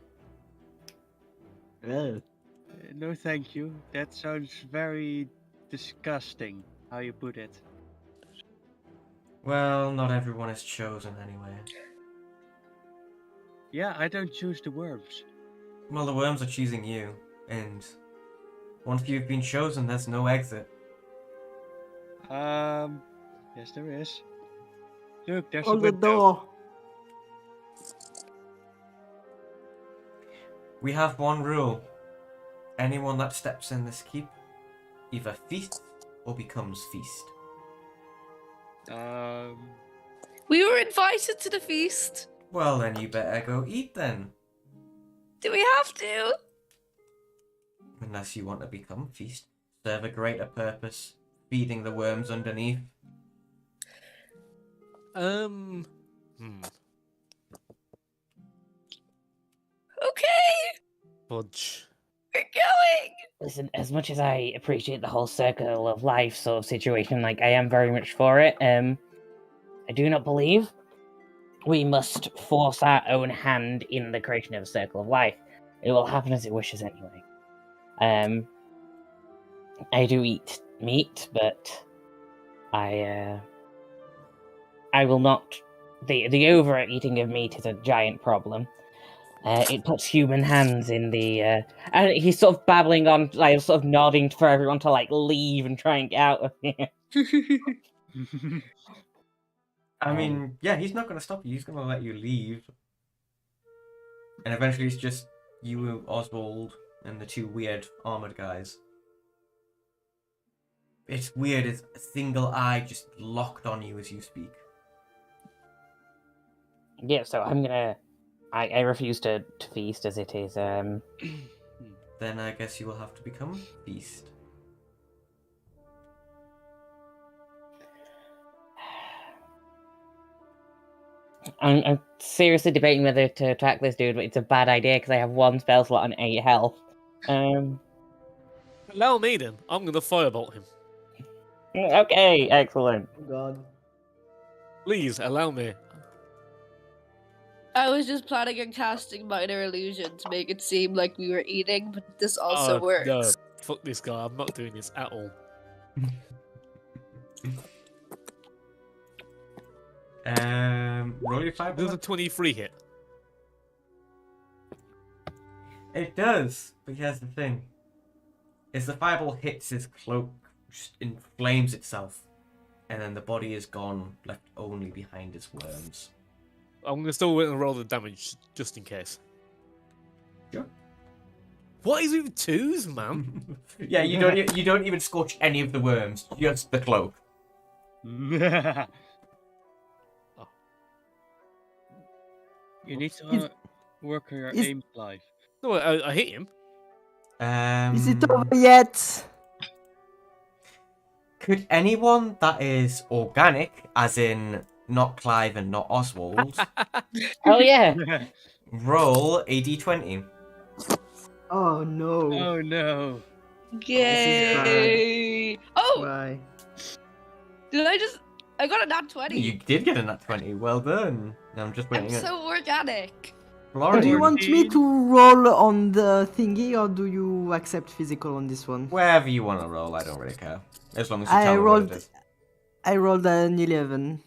Speaker 2: No, thank you. That sounds very disgusting, how you put it.
Speaker 5: Well, not everyone is chosen anyway.
Speaker 2: Yeah, I don't choose the worms.
Speaker 5: Well, the worms are choosing you, and once you've been chosen, there's no exit.
Speaker 2: Yes, there is. Look, there's a
Speaker 3: On the
Speaker 2: window.
Speaker 3: door.
Speaker 5: We have one rule. Anyone that steps in this keep either feasts or becomes feast.
Speaker 6: We were invited to the feast.
Speaker 5: Well, then you better go eat then.
Speaker 6: Do we have to?
Speaker 5: Unless you want to become feast. Serve a greater purpose. Feeding the worms underneath.
Speaker 1: Fudge.
Speaker 6: We're going.
Speaker 4: Listen, as much as I appreciate the whole circle of life sort of situation, like I am very much for it. I do not believe we must force our own hand in the creation of a circle of life. It will happen as it wishes anyway. I do eat meat, but I will not. The overeating of meat is a giant problem. It puts human hands in the. And he's sort of babbling on, like sort of nodding for everyone to like leave and try and get out of here.
Speaker 5: I mean, yeah, he's not going to stop you. He's going to let you leave. And eventually it's just you, Oswald, and the two weird armored guys. It's weird, it's a single eye just locked on you as you speak.
Speaker 4: Yeah, so I'm gonna. I refuse to feast as it is.
Speaker 5: Then I guess you will have to become Beast.
Speaker 4: I'm seriously debating whether to attack this dude, but it's a bad idea because I have 1 spell slot and 8 health.
Speaker 1: Allow me then. I'm gonna firebolt him.
Speaker 4: Okay, excellent.
Speaker 3: God.
Speaker 1: Please allow me.
Speaker 6: I was just planning on casting minor illusion to make it seem like we were eating, but this also works.
Speaker 1: No, fuck this guy. I'm not doing this at all.
Speaker 5: Roll your fireball.
Speaker 1: Does a 23 hit?
Speaker 5: It does, but here's the thing. As the fireball hits his cloak, just inflames itself, and then the body is gone, left only behind its worms.
Speaker 1: I'm gonna still wait and roll the damage just in case.
Speaker 5: Sure.
Speaker 1: What is with 2s, man?
Speaker 5: Yeah, you don't even scorch any of the worms, just the cloak.
Speaker 2: You need to work on your aim life.
Speaker 1: No, I hit him.
Speaker 3: Is it over yet?
Speaker 5: Could anyone that is organic, as in not Clive and not Oswald,
Speaker 4: Oh yeah.
Speaker 5: roll a d20?
Speaker 3: Oh no.
Speaker 2: Oh no.
Speaker 6: Yay! Oh,
Speaker 3: Why?
Speaker 6: did I just? I got a nat 20.
Speaker 5: You did get a nat 20. Well done. I'm just
Speaker 6: I'm
Speaker 5: waiting.
Speaker 6: so organic.
Speaker 5: Lauren,
Speaker 3: Do you want me to roll on the thingy or do you accept physical on this one?
Speaker 5: wherever you want to roll, I don't really care. As long as you tell me what
Speaker 3: rolled
Speaker 5: it is.
Speaker 3: I rolled an 11.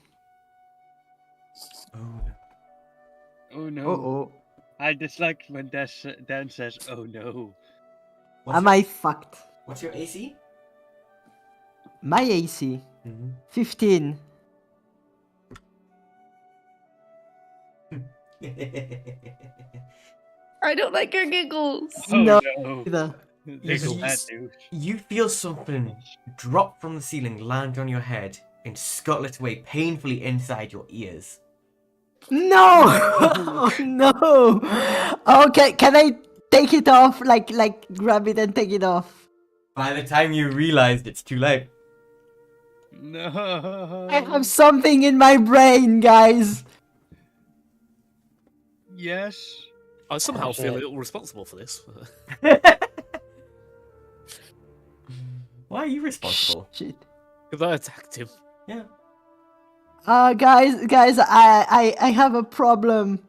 Speaker 2: Oh no.
Speaker 3: Uh-oh.
Speaker 2: I dislike when Dan says, "Oh no."
Speaker 3: Am I fucked?
Speaker 5: What's your AC?
Speaker 3: My AC.
Speaker 5: Mm-hmm.
Speaker 3: 15.
Speaker 6: I don't like your giggles.
Speaker 2: Oh
Speaker 3: No.
Speaker 2: no.
Speaker 3: Either.
Speaker 2: This is bad news.
Speaker 5: You feel something drop from the ceiling, land on your head, and scuttle its way painfully inside your ears.
Speaker 3: No! Oh, no! Okay, can I take it off? Like grab it and take it off?
Speaker 5: By the time you realized, it's too late.
Speaker 2: No.
Speaker 3: I have something in my brain, guys!
Speaker 2: Yes.
Speaker 1: I somehow feel a
Speaker 4: shit.
Speaker 1: little responsible for this.
Speaker 5: Why are you responsible?
Speaker 3: Shit.
Speaker 1: Because I attacked him.
Speaker 5: Yeah.
Speaker 3: Guys, I have a problem.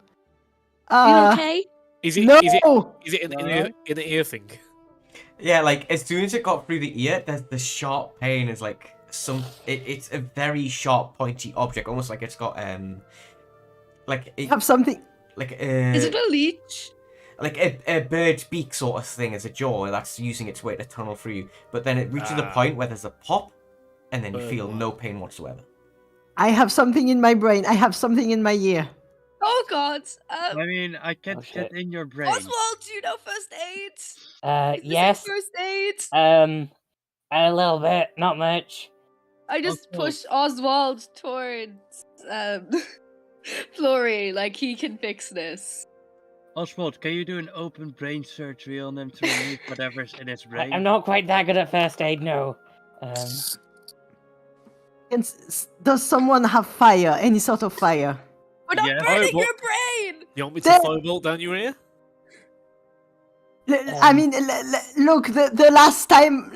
Speaker 6: You okay?
Speaker 1: Is it,
Speaker 3: No!
Speaker 1: is it an
Speaker 2: No.
Speaker 1: ear thing?
Speaker 5: Yeah, like, as soon as it got through the ear, there's the sharp pain is like it's a very sharp, pointy object, almost like it's got, like,
Speaker 3: I have something.
Speaker 5: like,
Speaker 6: Is it a leech?
Speaker 5: like a bird's beak sort of thing as a jaw that's using its way to tunnel through you. But then it reaches a point where there's a pop, and then you
Speaker 1: Bird
Speaker 5: feel
Speaker 1: one.
Speaker 5: no pain whatsoever.
Speaker 3: I have something in my brain. I have something in my ear.
Speaker 6: Oh God.
Speaker 2: I mean, I can't
Speaker 4: Oh, shit.
Speaker 2: get in your brain.
Speaker 6: Oswald, do you know first aid? Is this
Speaker 4: Yes.
Speaker 6: First aid.
Speaker 4: A little bit, not much.
Speaker 6: I just
Speaker 2: Oswald.
Speaker 6: pushed Oswald towards Flory, like he can fix this.
Speaker 2: Oswald, can you do an open brain surgery on them to remove whatever's in its brain?
Speaker 4: I'm not quite that good at first aid, no.
Speaker 3: Does someone have fire? Any sort of fire?
Speaker 6: We're not
Speaker 2: Yeah.
Speaker 6: burning
Speaker 1: Firebolt.
Speaker 6: your brain.
Speaker 1: You want me to
Speaker 3: There-
Speaker 1: firebolt down your ear?
Speaker 3: I mean, look, the last time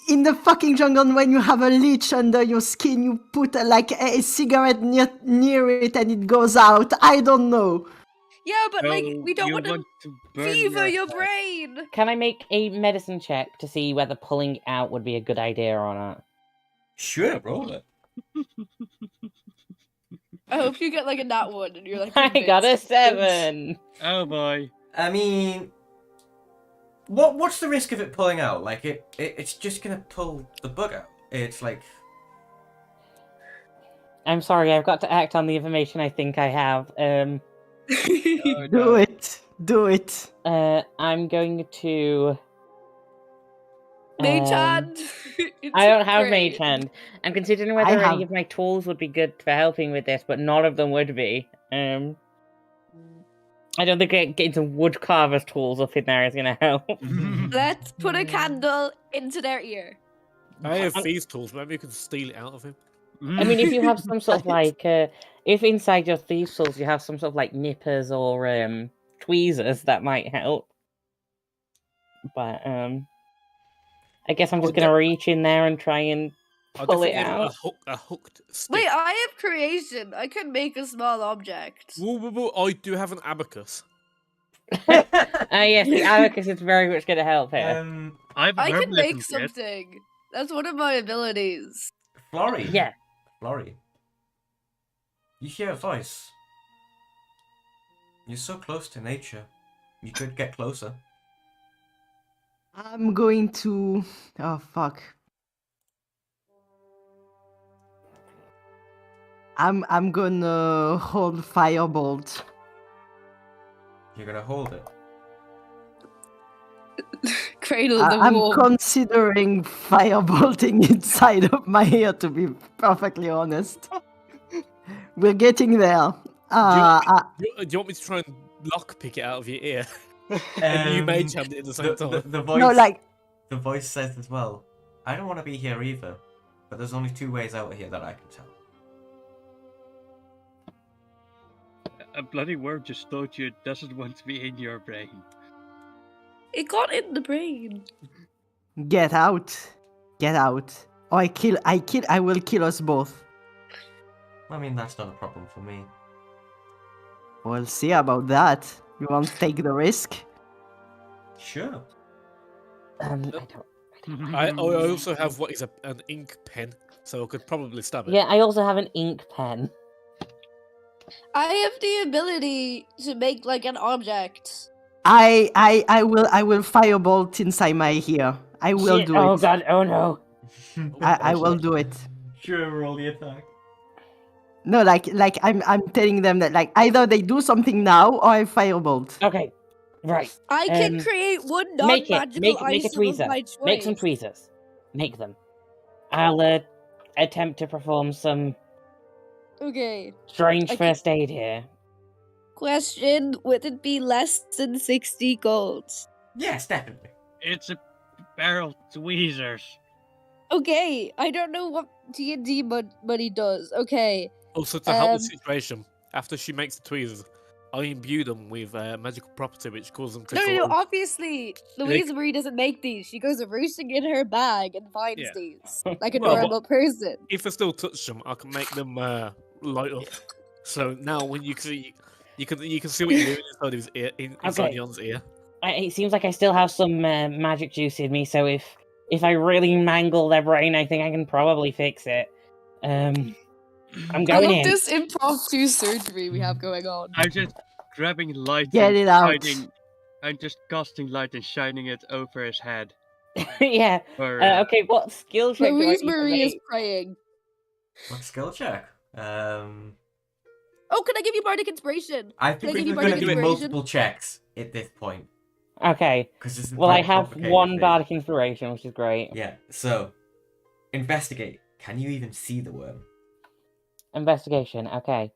Speaker 3: in the fucking jungle, when you have a leech under your skin, you put like a cigarette near it and it goes out. I don't know.
Speaker 6: Yeah, but like
Speaker 2: So
Speaker 6: we don't
Speaker 2: you
Speaker 6: want to
Speaker 2: want to burn
Speaker 6: fever your
Speaker 2: head.
Speaker 6: brain.
Speaker 4: Can I make a medicine check to see whether pulling it out would be a good idea or not?
Speaker 5: Sure, roll it.
Speaker 6: I hope you get like a nat one and you're like.
Speaker 4: I got a
Speaker 6: convinced.
Speaker 4: 7.
Speaker 2: Oh boy.
Speaker 5: I mean, what's the risk of it pulling out? Like it's just gonna pull the bug out. It's like
Speaker 4: I'm sorry, I've got to act on the information I think I have.
Speaker 2: Oh,
Speaker 3: Do
Speaker 2: no.
Speaker 3: it. Do it.
Speaker 4: I'm going to.
Speaker 6: Mage
Speaker 4: um,
Speaker 6: hand.
Speaker 4: I don't have
Speaker 6: Great.
Speaker 4: mage hand. I'm considering
Speaker 3: I
Speaker 4: whether any
Speaker 3: have.
Speaker 4: of my tools would be good for helping with this, but none of them would be. I don't think getting some wood carver's tools up in there is gonna help.
Speaker 6: Let's put a candle into their ear.
Speaker 1: I have thieves tools. Maybe you can steal it out of him.
Speaker 4: I mean, if you have some sort of like, if inside your thieves tools you have some sort of like nippers or tweezers, that might help. But I guess I'm just
Speaker 1: Oh,
Speaker 4: gonna reach in there and try and
Speaker 1: I'll
Speaker 4: pull it
Speaker 1: definitely have
Speaker 4: out.
Speaker 1: a hooked stick.
Speaker 6: Wait, I have creation. I can make a small object.
Speaker 1: Whoa, I do have an abacus.
Speaker 4: Yes, the abacus is very much gonna help here.
Speaker 2: I have
Speaker 6: I can
Speaker 2: herbalism
Speaker 6: make
Speaker 2: kit.
Speaker 6: something. That's one of my abilities.
Speaker 5: Florrie.
Speaker 4: Yeah.
Speaker 5: Florrie. You hear a voice. You're so close to nature. You could get closer.
Speaker 3: I'm going to. Oh fuck. I'm gonna hold firebolt.
Speaker 5: You're gonna hold it.
Speaker 6: Cradle the
Speaker 3: I'm
Speaker 6: warm.
Speaker 3: considering firebolting inside of my ear, to be perfectly honest. We're getting there.
Speaker 1: Do you want me to try and lockpick it out of your ear? And you mage hand it at the same time.
Speaker 5: The voice,
Speaker 3: No, like
Speaker 5: the voice says as well, I don't want to be here either, but there's only 2 ways out of here that I can tell.
Speaker 2: A bloody word just told you it doesn't want to be in your brain.
Speaker 6: It got in the brain.
Speaker 3: get out, get out. Or I will kill us both.
Speaker 5: I mean, that's not a problem for me.
Speaker 3: We'll see about that. You want to take the risk?
Speaker 5: Sure.
Speaker 4: I don't.
Speaker 1: I also have what is an ink pen, so I could probably stab it.
Speaker 4: Yeah, I also have an ink pen.
Speaker 6: I have the ability to make like an object.
Speaker 3: I will firebolt inside my ear. I will
Speaker 4: Shit,
Speaker 3: do
Speaker 4: oh
Speaker 3: it.
Speaker 4: god, oh no.
Speaker 3: I will do it.
Speaker 5: Sure, roll the attack.
Speaker 3: No, like I'm telling them that like either they do something now or I firebolt.
Speaker 4: Okay, right.
Speaker 6: I can
Speaker 4: Um,
Speaker 6: create one
Speaker 4: Make
Speaker 6: non-magical
Speaker 4: it. Make a
Speaker 6: item of
Speaker 4: tweezer.
Speaker 6: my choice.
Speaker 4: Make some tweezers. Make them. I'll attempt to perform some
Speaker 6: Okay.
Speaker 4: strange
Speaker 6: I
Speaker 4: first aid here.
Speaker 6: Question: would it be less than 60 gold?
Speaker 5: Yes, definitely.
Speaker 2: It's a barrel of tweezers.
Speaker 6: Okay, I don't know what D&D money does. Okay.
Speaker 1: Also, to help the
Speaker 6: Um,
Speaker 1: situation, after she makes the tweezers, I imbue them with magical property which causes them to
Speaker 6: No,
Speaker 1: glow.
Speaker 6: obviously, Louise Marie doesn't make these. She goes rooting in her bag and finds
Speaker 1: Yeah.
Speaker 6: these, like a
Speaker 1: Well, but-
Speaker 6: normal person.
Speaker 1: If I still touch them, I can make them light up. So now, when you see, you can see what you're doing inside his ear, inside
Speaker 4: Okay.
Speaker 1: Jan's ear.
Speaker 4: It seems like I still have some magic juice in me, so if I really mangle their brain, I think I can probably fix it. I'm
Speaker 6: I
Speaker 4: going
Speaker 6: love
Speaker 4: in.
Speaker 6: this impromptu surgery we have going on.
Speaker 2: I'm just grabbing light
Speaker 3: Get
Speaker 2: and
Speaker 3: it out.
Speaker 2: shining. I'm just casting light and shining it over his head.
Speaker 4: Yeah.
Speaker 2: Or,
Speaker 4: Okay, what skill check do I
Speaker 6: Louise
Speaker 4: need to
Speaker 6: Marie is
Speaker 4: make?
Speaker 6: praying.
Speaker 5: What skill check?
Speaker 6: Oh, can I give you bardic inspiration?
Speaker 5: I
Speaker 6: Can I
Speaker 5: think
Speaker 6: give you
Speaker 5: we're going to
Speaker 6: bardic
Speaker 5: do
Speaker 6: inspiration?
Speaker 5: multiple checks at this point.
Speaker 4: Okay.
Speaker 5: Because this is
Speaker 4: Well, I
Speaker 5: quite a
Speaker 4: have
Speaker 5: complicated
Speaker 4: one
Speaker 5: thing.
Speaker 4: bardic inspiration, which is great.
Speaker 5: Yeah, so, investigate. Can you even see the worm?
Speaker 4: Investigation. Okay.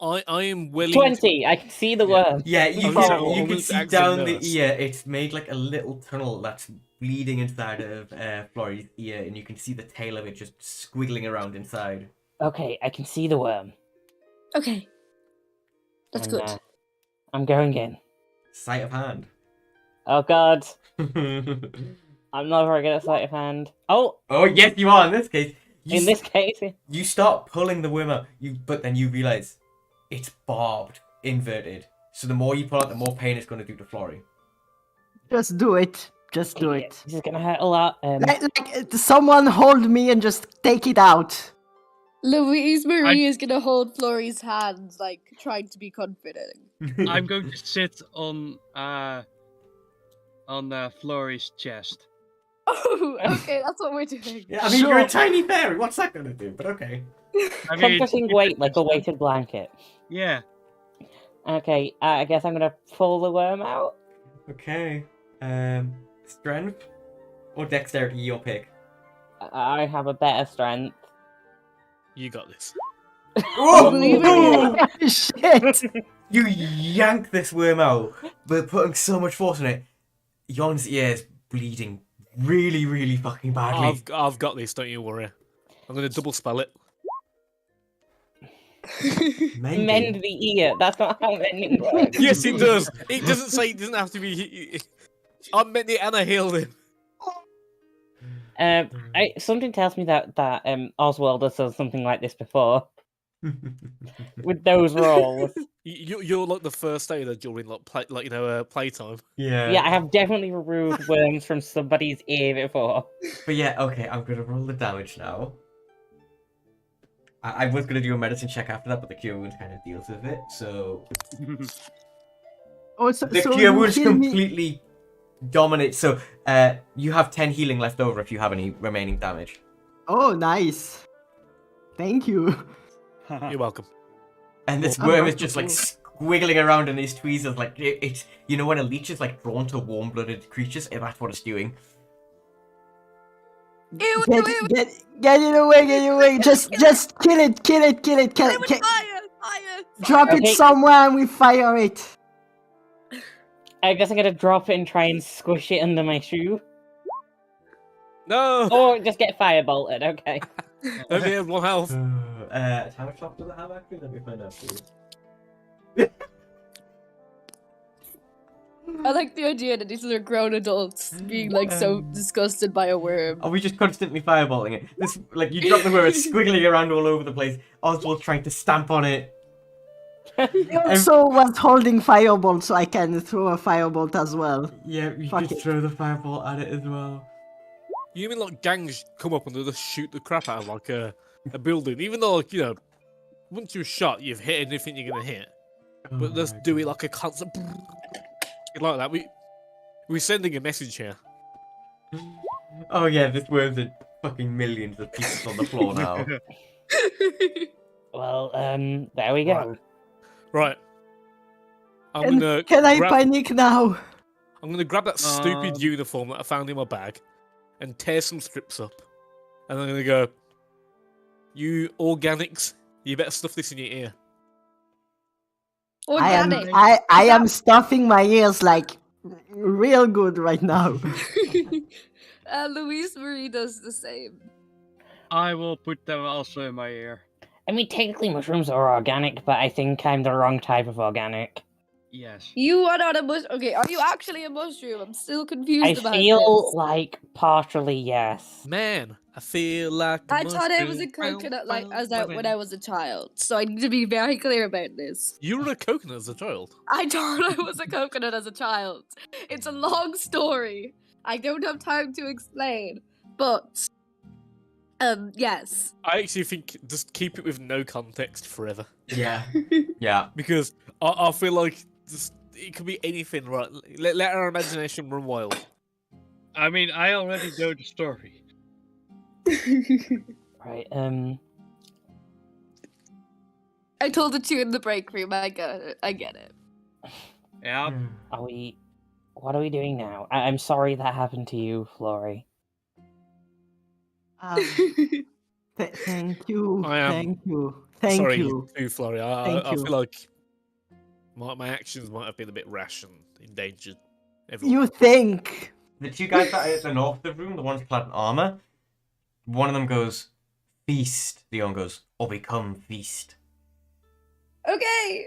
Speaker 1: I am willing.
Speaker 4: 20. I can see the worm.
Speaker 5: Yeah, you
Speaker 1: Okay,
Speaker 5: can,
Speaker 1: so
Speaker 5: you
Speaker 1: I'll
Speaker 5: can
Speaker 1: move
Speaker 5: see
Speaker 1: to
Speaker 5: down the
Speaker 1: nurse.
Speaker 5: ear. It's made like a little tunnel that's bleeding inside of Florrie's ear, and you can see the tail of it just squiggling around inside.
Speaker 4: Okay, I can see the worm.
Speaker 6: Okay. That's
Speaker 4: And,
Speaker 6: good.
Speaker 4: I'm going in.
Speaker 5: Sleight of hand.
Speaker 4: Oh god,
Speaker 5: Oh
Speaker 4: I'm not very good at sleight of hand. Oh,
Speaker 5: yes, you are in this case.
Speaker 4: in this case,
Speaker 5: You start pulling the worm out, but then you realize it's barbed, inverted. So the more you pull out, the more pain it's going to do to Flory.
Speaker 3: Just do it. Just do
Speaker 4: yeah,
Speaker 3: it.
Speaker 4: this is gonna hurt a lot.
Speaker 3: Someone hold me and just take it out.
Speaker 6: Louise Marie is gonna hold Flory's hand, like trying to be confident.
Speaker 2: I'm going to sit on Flory's chest.
Speaker 6: Oh, okay, that's what we're doing.
Speaker 5: Yeah, I mean, you're a tiny fairy. What's that going to do? But okay.
Speaker 2: I mean,
Speaker 4: Comforting weight like a weighted blanket.
Speaker 2: yeah.
Speaker 4: Okay, I guess I'm gonna pull the worm out.
Speaker 5: Okay. Strength or dexterity, your pick.
Speaker 4: I have a better strength.
Speaker 1: You got this.
Speaker 5: Oh!
Speaker 3: Shit!
Speaker 5: You yank this worm out, but putting so much force in it, Yon's ear is bleeding really, really fucking badly.
Speaker 1: I've got this. Don't you worry. I'm gonna double spell it.
Speaker 4: Mend the ear. That's not how mending works.
Speaker 1: Yes, it does. It doesn't say it doesn't have to be. I meant it and I healed him.
Speaker 4: Something tells me that Oswald has done something like this before with those rolls.
Speaker 1: You're like the first aider during playtime.
Speaker 5: Yeah.
Speaker 4: Yeah, I have definitely removed worms from somebody's ear before.
Speaker 5: But yeah, okay, I'm gonna roll the damage now. I was gonna do a medicine check after that, but the cure wound kind of deals with it, so
Speaker 3: Oh,
Speaker 5: the
Speaker 3: so
Speaker 5: cure
Speaker 3: you
Speaker 5: wound
Speaker 3: heal me.
Speaker 5: completely dominates. So you have 10 healing left over if you have any remaining damage.
Speaker 3: Oh, nice. Thank you.
Speaker 1: You're welcome.
Speaker 5: And this
Speaker 3: I'm
Speaker 5: worm is
Speaker 3: not
Speaker 5: just like
Speaker 3: supposed-
Speaker 5: squiggling around in his tweezers, like it's you know when a leech is like drawn to warm-blooded creatures, that's what it's doing.
Speaker 6: Ew,
Speaker 3: Get it away, get it away. Just kill it.
Speaker 6: Fire!
Speaker 3: Drop it
Speaker 4: Okay.
Speaker 3: somewhere and we fire it.
Speaker 4: I guess I'm gonna drop it and try and squish it under my shoe.
Speaker 1: No.
Speaker 4: Or just get firebolted, okay.
Speaker 1: Only have 1 health.
Speaker 5: How much health does it have actually? Let me find out for you.
Speaker 6: I like the idea that these are grown adults being like so disgusted by a worm.
Speaker 5: Are we just constantly fireballing it? This, like, you drop the worm, it's squiggling around all over the place. Oswald's trying to stamp on it.
Speaker 3: I also was holding firebolt, so I can throw a firebolt as well.
Speaker 5: Yeah, you
Speaker 3: Fuck
Speaker 5: just
Speaker 3: it.
Speaker 5: throw the fireball at it as well.
Speaker 1: You mean like gangs come up and they just shoot the crap out of like a building, even though like once you're shot, you've hit anything you're gonna hit. But let's do it like a constant. Like that. We're sending a message here.
Speaker 5: Oh yeah, this worm's in fucking millions of pieces on the floor now.
Speaker 4: Well, there we go.
Speaker 1: Right. I'm gonna
Speaker 3: Can I
Speaker 1: grab,
Speaker 3: panic now?
Speaker 1: I'm gonna grab that stupid
Speaker 2: Um.
Speaker 1: uniform that I found in my bag and tear some strips up. And I'm gonna go, you organics, you better stuff this in your ear.
Speaker 6: Organic.
Speaker 3: I am stuffing my ears like real good right now.
Speaker 6: Louise Marie does the same.
Speaker 2: I will put them also in my ear.
Speaker 4: I mean, technically mushrooms are organic, but I think I'm the wrong type of organic.
Speaker 2: Yes.
Speaker 6: You are not a mushroom. Okay, are you actually a mushroom? I'm still confused
Speaker 4: I
Speaker 6: about
Speaker 4: feel
Speaker 6: this.
Speaker 4: like partially yes.
Speaker 1: Man, I feel like a
Speaker 6: I thought I was a
Speaker 1: mushroom.
Speaker 6: coconut when I was a child, so I need to be very clear about this.
Speaker 1: You were a coconut as a child.
Speaker 6: I thought I was a coconut as a child. It's a long story. I don't have time to explain, but yes.
Speaker 1: I actually think just keep it with no context forever.
Speaker 5: Yeah. Yeah.
Speaker 1: Because I feel like it could be anything, right? Let our imagination run wild.
Speaker 2: I mean, I already know the story.
Speaker 4: Right,
Speaker 6: I told it to you in the break room. I get it.
Speaker 2: Yeah.
Speaker 4: what are we doing now? I'm sorry that happened to you, Flory.
Speaker 3: Thank you.
Speaker 1: I am
Speaker 3: Thank you. Thank
Speaker 1: Sorry,
Speaker 3: you.
Speaker 1: too, Florrie.
Speaker 3: Thank
Speaker 1: I
Speaker 3: you.
Speaker 1: feel like my actions might have been a bit rash and endangered everyone.
Speaker 3: You think?
Speaker 5: The two guys that are at the north of the room, the ones clad in armor, one of them goes, feast. The other one goes, or become feast.
Speaker 6: Okay.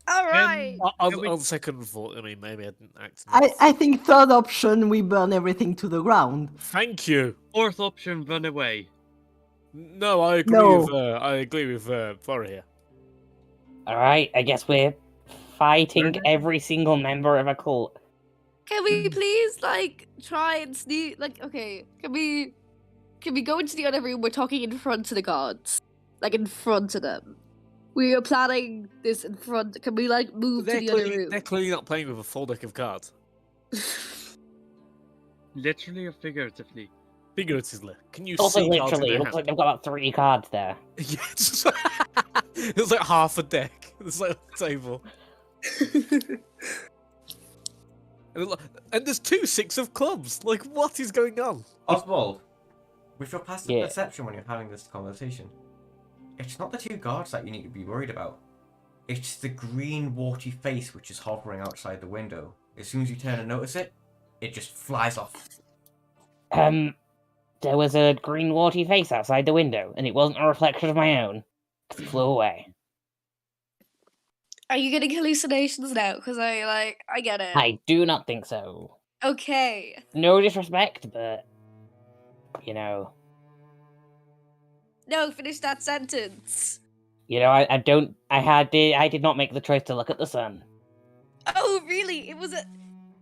Speaker 6: All right.
Speaker 1: I'll second thought. I mean, maybe I didn't act. enough.
Speaker 3: I think third option, we burn everything to the ground.
Speaker 1: Thank you.
Speaker 2: Fourth option, run away.
Speaker 1: No, I agree
Speaker 3: No.
Speaker 1: with. I agree with Flora here.
Speaker 4: Alright, I guess we're fighting
Speaker 2: Murder?
Speaker 4: every single member of a cult.
Speaker 6: Can we please like try and sneak? Like, okay, can we go into the other room? We're talking in front of the gods, like in front of them. We are planning this in front. Can we like move to the other room?
Speaker 1: They're clearly not playing with a full deck of cards.
Speaker 2: Literally or figuratively?
Speaker 1: Figuratively, can you
Speaker 4: Also,
Speaker 1: see cards in
Speaker 4: literally, it
Speaker 1: their
Speaker 4: looks like
Speaker 1: hand?
Speaker 4: they've got about 3 cards there.
Speaker 1: Yes. It's like half a deck. It's like a table. And there's 2 6 of clubs. Like, what is going on?
Speaker 5: Oswald, with your passive
Speaker 4: Yeah.
Speaker 5: perception when you're having this conversation, it's not the 2 guards that you need to be worried about. It's the green, warty face which is hovering outside the window. As soon as you turn and notice it, it just flies off.
Speaker 4: There was a green warty face outside the window, and it wasn't a reflection of my own. 'Cause it flew away.
Speaker 6: Are you getting hallucinations now? Because I get it.
Speaker 4: I do not think so.
Speaker 6: Okay.
Speaker 4: No disrespect, but you know,
Speaker 6: No, finish that sentence.
Speaker 4: I did not make the choice to look at the sun.
Speaker 6: Oh, really? It was a.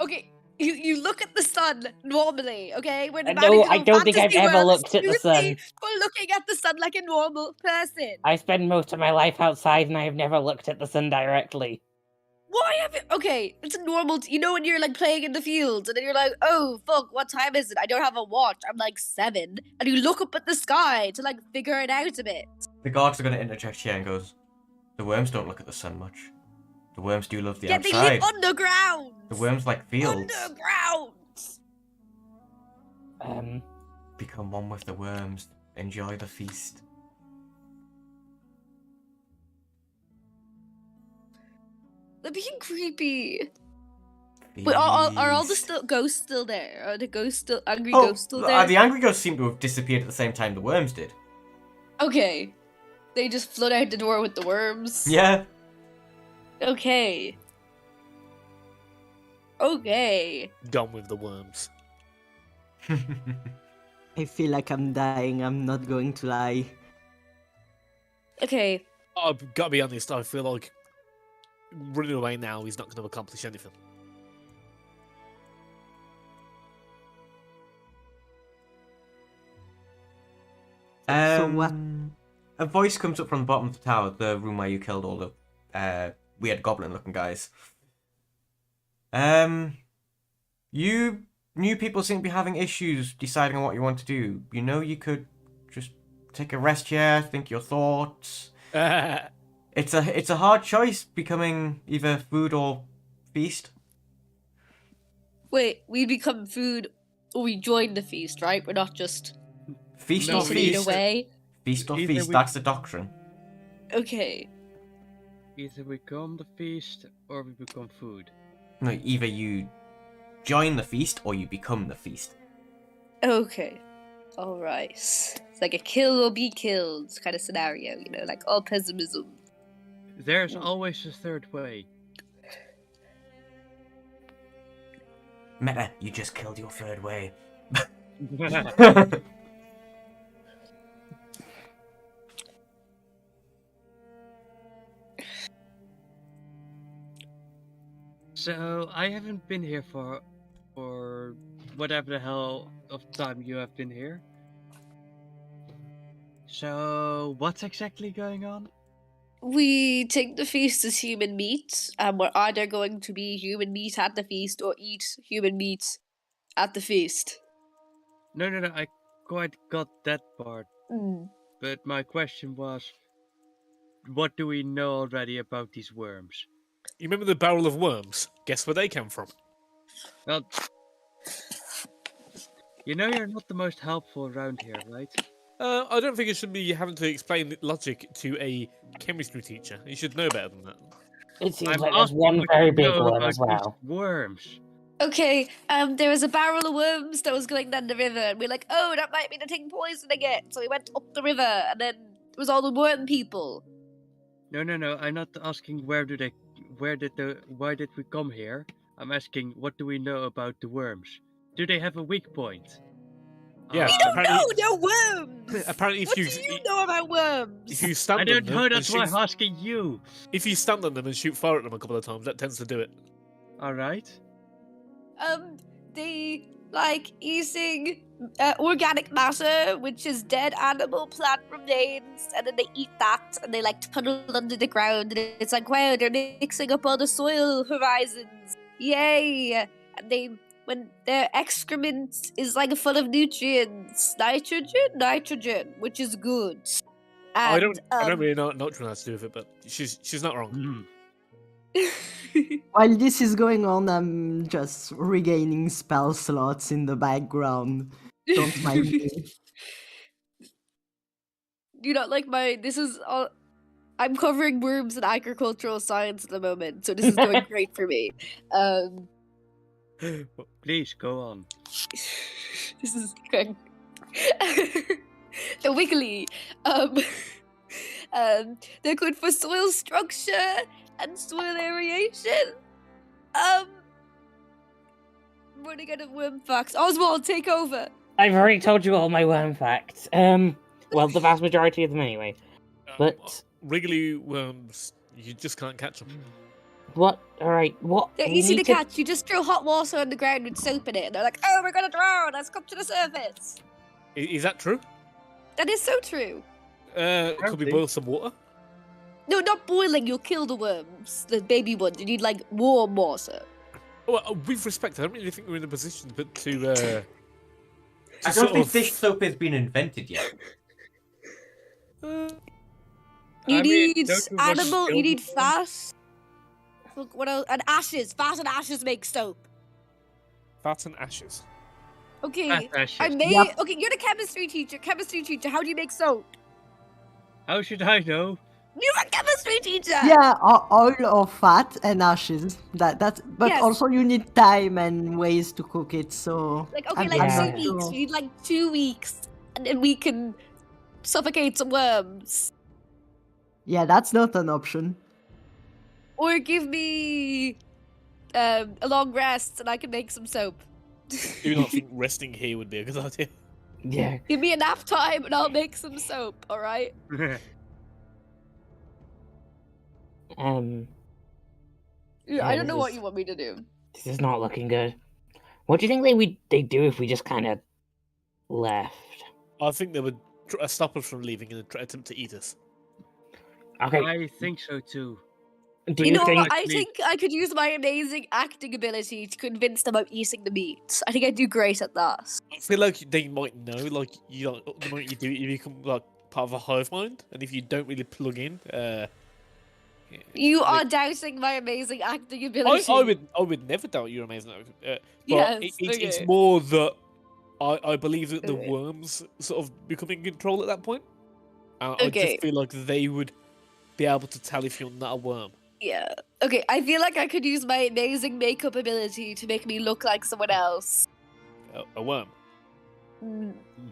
Speaker 6: Okay, you look at the sun normally, okay? We're in a
Speaker 4: No, I
Speaker 6: magical
Speaker 4: don't think I've
Speaker 6: fantasy
Speaker 4: ever
Speaker 6: world.
Speaker 4: looked at the
Speaker 6: Excuse
Speaker 4: sun.
Speaker 6: me for looking at the sun like a normal person.
Speaker 4: I spend most of my life outside, and I have never looked at the sun directly.
Speaker 6: Why have it? Okay, it's a normal. You know when you're like playing in the fields and then you're like, oh fuck, what time is it? I don't have a watch. I'm like 7, and you look up at the sky to like figure it out a bit.
Speaker 5: The guards are going to interject here and goes, the worms don't look at the sun much. The worms do love the
Speaker 6: Yeah, they
Speaker 5: outside.
Speaker 6: live underground.
Speaker 5: The worms like fields.
Speaker 6: Underground.
Speaker 5: Become one with the worms. Enjoy the feast.
Speaker 6: They're being creepy. Wait, are all the
Speaker 5: Feast.
Speaker 6: ghosts still there? Are the angry
Speaker 5: Oh,
Speaker 6: ghosts still there?
Speaker 5: the angry ghosts seem to have disappeared at the same time the worms did.
Speaker 6: Okay. They just flood out the door with the worms.
Speaker 5: Yeah.
Speaker 6: Okay. Okay.
Speaker 1: Gone with the worms.
Speaker 3: I feel like I'm dying, I'm not going to lie.
Speaker 6: Okay.
Speaker 1: I've got to be honest. I feel like running away now is not going to accomplish anything.
Speaker 3: So what?
Speaker 5: A voice comes up from the bottom of the tower, the room where you killed all the weird goblin-looking guys. You new people seem to be having issues deciding on what you want to do. You know, you could just take a rest here, think your thoughts. It's a hard choice, becoming either food or feast.
Speaker 6: Wait, we become food or we join the feast, right? We're not just
Speaker 5: Feast
Speaker 2: No,
Speaker 5: or
Speaker 6: eating
Speaker 5: feast.
Speaker 6: away.
Speaker 5: Feast or
Speaker 2: Either
Speaker 5: feast.
Speaker 2: we-
Speaker 5: That's the doctrine.
Speaker 6: Okay.
Speaker 2: Either we become the feast or we become food.
Speaker 5: No, either you join the feast or you become the feast.
Speaker 6: Okay. Alright. It's like a kill or be killed kind of scenario, you know, like all pessimism.
Speaker 2: There's always a third way.
Speaker 5: Meta, you just killed your third way.
Speaker 2: So I haven't been here for whatever the hell of time you have been here. So what's exactly going on?
Speaker 6: We take the feast as human meat, and we're either going to be human meat at the feast or eat human meat at the feast.
Speaker 2: No, I quite got that part.
Speaker 6: Mm.
Speaker 2: But my question was, what do we know already about these worms?
Speaker 1: You remember the barrel of worms? Guess where they came from?
Speaker 2: Well, you know you're not the most helpful around here, right?
Speaker 1: I don't think it should be having to explain logic to a chemistry teacher. You should know better than that.
Speaker 4: It seems
Speaker 2: I'm
Speaker 4: like there's
Speaker 2: asking
Speaker 4: one
Speaker 2: what
Speaker 4: very
Speaker 2: you
Speaker 4: big
Speaker 2: know
Speaker 4: one
Speaker 2: about
Speaker 4: as
Speaker 2: these
Speaker 4: well.
Speaker 2: Worms.
Speaker 6: Okay, there was a barrel of worms that was going down the river, and we are like, oh, that might be the thing poisoning it. So we went up the river, and then it was all the worm people.
Speaker 2: No, I'm not asking why did we come here? I'm asking, what do we know about the worms? Do they have a weak point?
Speaker 1: Yeah,
Speaker 6: We don't
Speaker 1: apparently-
Speaker 6: know. They're worms.
Speaker 1: Apparently, if
Speaker 6: What
Speaker 1: you
Speaker 6: do you know about worms?
Speaker 1: if you stand
Speaker 2: I
Speaker 1: on
Speaker 2: don't
Speaker 1: them,
Speaker 2: know.
Speaker 1: and
Speaker 2: That's why
Speaker 1: shoot-
Speaker 2: I'm asking you.
Speaker 1: if you stand on them and shoot fire at them a couple of times, that tends to do it.
Speaker 2: All right.
Speaker 6: They like eating organic matter, which is dead animal plant remains, and then they eat that, and they like to puddle under the ground, and it's like, wow, they're mixing up all the soil horizons, yay! And when their excrement is like full of nutrients, nitrogen, which is good.
Speaker 1: I
Speaker 6: And,
Speaker 1: don't really know what Nocturne has to do with it, but she's not wrong.
Speaker 2: Hmm.
Speaker 3: While this is going on, I'm just regaining spell slots in the background. Don't mind me.
Speaker 6: Do you not like my? This is all. I'm covering worms in agricultural science at the moment, so this is going great for me.
Speaker 2: Please go on.
Speaker 6: This is going. The wiggly. They're good for soil structure and soil aeration. Running out of worm facts. Oswald, take over.
Speaker 4: I've already told you all my worm facts. Well, the vast majority of them anyway. But
Speaker 1: Wriggly worms, you just can't catch them.
Speaker 4: what? All right, what?
Speaker 6: They're
Speaker 4: we
Speaker 6: easy to
Speaker 4: need
Speaker 6: catch. You just throw hot water on the ground with soap in it, and they're like, "Oh, we're gonna drown. Let's come to the surface."
Speaker 1: Is that true?
Speaker 6: That is so true.
Speaker 1: Could we
Speaker 2: Apparently.
Speaker 1: boil some water?
Speaker 6: No, not boiling. You'll kill the worms, the baby ones. You need like warm water.
Speaker 1: Well, with respect, I don't really think we're in a position to
Speaker 5: I don't think dish soap has been invented yet.
Speaker 6: You
Speaker 2: I mean,
Speaker 6: need
Speaker 2: don't you want
Speaker 6: animal. You need
Speaker 2: skilled
Speaker 6: fat. Look, what else? And ashes. Fat and ashes make soap.
Speaker 1: fat and ashes.
Speaker 6: Okay,
Speaker 2: Ashes.
Speaker 6: I made.
Speaker 3: Yep.
Speaker 6: Okay, you're the chemistry teacher. Chemistry teacher, how do you make soap?
Speaker 2: How should I know?
Speaker 6: You're a chemistry teacher.
Speaker 3: Yeah, oil or fat and ashes. But
Speaker 6: Yes.
Speaker 3: also you need time and ways to cook it. So
Speaker 6: Like okay,
Speaker 3: I'm
Speaker 6: like
Speaker 4: Yeah.
Speaker 6: 2
Speaker 3: not
Speaker 6: weeks.
Speaker 3: sure.
Speaker 6: You need like 2 weeks, and then we can suffocate some worms.
Speaker 3: Yeah, that's not an option.
Speaker 6: Or give me a long rest, and I can make some soap.
Speaker 1: Do you not think resting here would be a good idea?
Speaker 4: Yeah.
Speaker 6: Give me a nap time, and I'll make some soap. All right.
Speaker 4: Yeah,
Speaker 6: I don't know
Speaker 4: this
Speaker 6: what
Speaker 4: is-
Speaker 6: you want me to do.
Speaker 4: This is not looking good. What do you think they'd do if we just kind of left?
Speaker 1: I think they would stop us from leaving and attempt to eat us.
Speaker 4: Okay.
Speaker 2: I think so too.
Speaker 4: Do
Speaker 6: You
Speaker 4: you
Speaker 6: know
Speaker 4: think?
Speaker 6: what? I
Speaker 2: Actually-
Speaker 6: think I could use my amazing acting ability to convince them I'm eating the meat. I think I do great at that.
Speaker 1: I feel like they might know, like you know, the moment you do it, you become like part of a hive mind, and if you don't really plug in,
Speaker 6: You
Speaker 1: like-
Speaker 6: are doubting my amazing acting ability.
Speaker 1: I would never doubt you're amazing. But
Speaker 6: Yes,
Speaker 1: it's
Speaker 6: okay.
Speaker 1: more that I believe that the
Speaker 6: Okay.
Speaker 1: worms sort of become in control at that point. And I
Speaker 6: Okay.
Speaker 1: just feel like they would be able to tell if you're not a worm.
Speaker 6: Yeah. Okay, I feel like I could use my amazing makeup ability to make me look like someone else.
Speaker 1: A worm.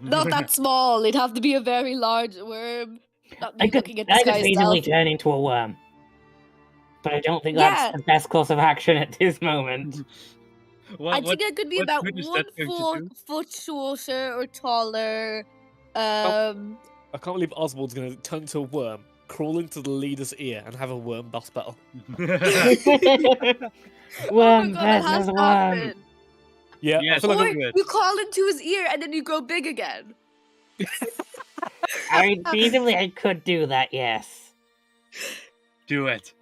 Speaker 6: Not that small. It'd have to be a very large worm. Not me
Speaker 4: I could,
Speaker 6: looking at
Speaker 4: I
Speaker 6: this
Speaker 4: could
Speaker 6: guy's
Speaker 4: feasibly
Speaker 6: self.
Speaker 4: turn into a worm. But I don't think
Speaker 6: Yeah.
Speaker 4: that's the best course of action at this moment.
Speaker 2: What,
Speaker 6: I think I could be
Speaker 2: what
Speaker 6: about
Speaker 2: good is
Speaker 6: 1
Speaker 2: that going to
Speaker 6: foot shorter or taller.
Speaker 1: I can't believe Oswald's going to turn into a worm, crawl into the leader's ear, and have a worm boss battle.
Speaker 2: do?
Speaker 4: Worm
Speaker 6: Oh my God, that has
Speaker 4: versus
Speaker 6: to
Speaker 4: worm.
Speaker 6: happen.
Speaker 1: Yeah,
Speaker 2: Yes.
Speaker 1: I feel
Speaker 6: Or
Speaker 1: like
Speaker 2: good.
Speaker 6: you crawl into his ear and then you grow big again.
Speaker 4: I mean, feasibly, I could do that, yes.
Speaker 2: Do it.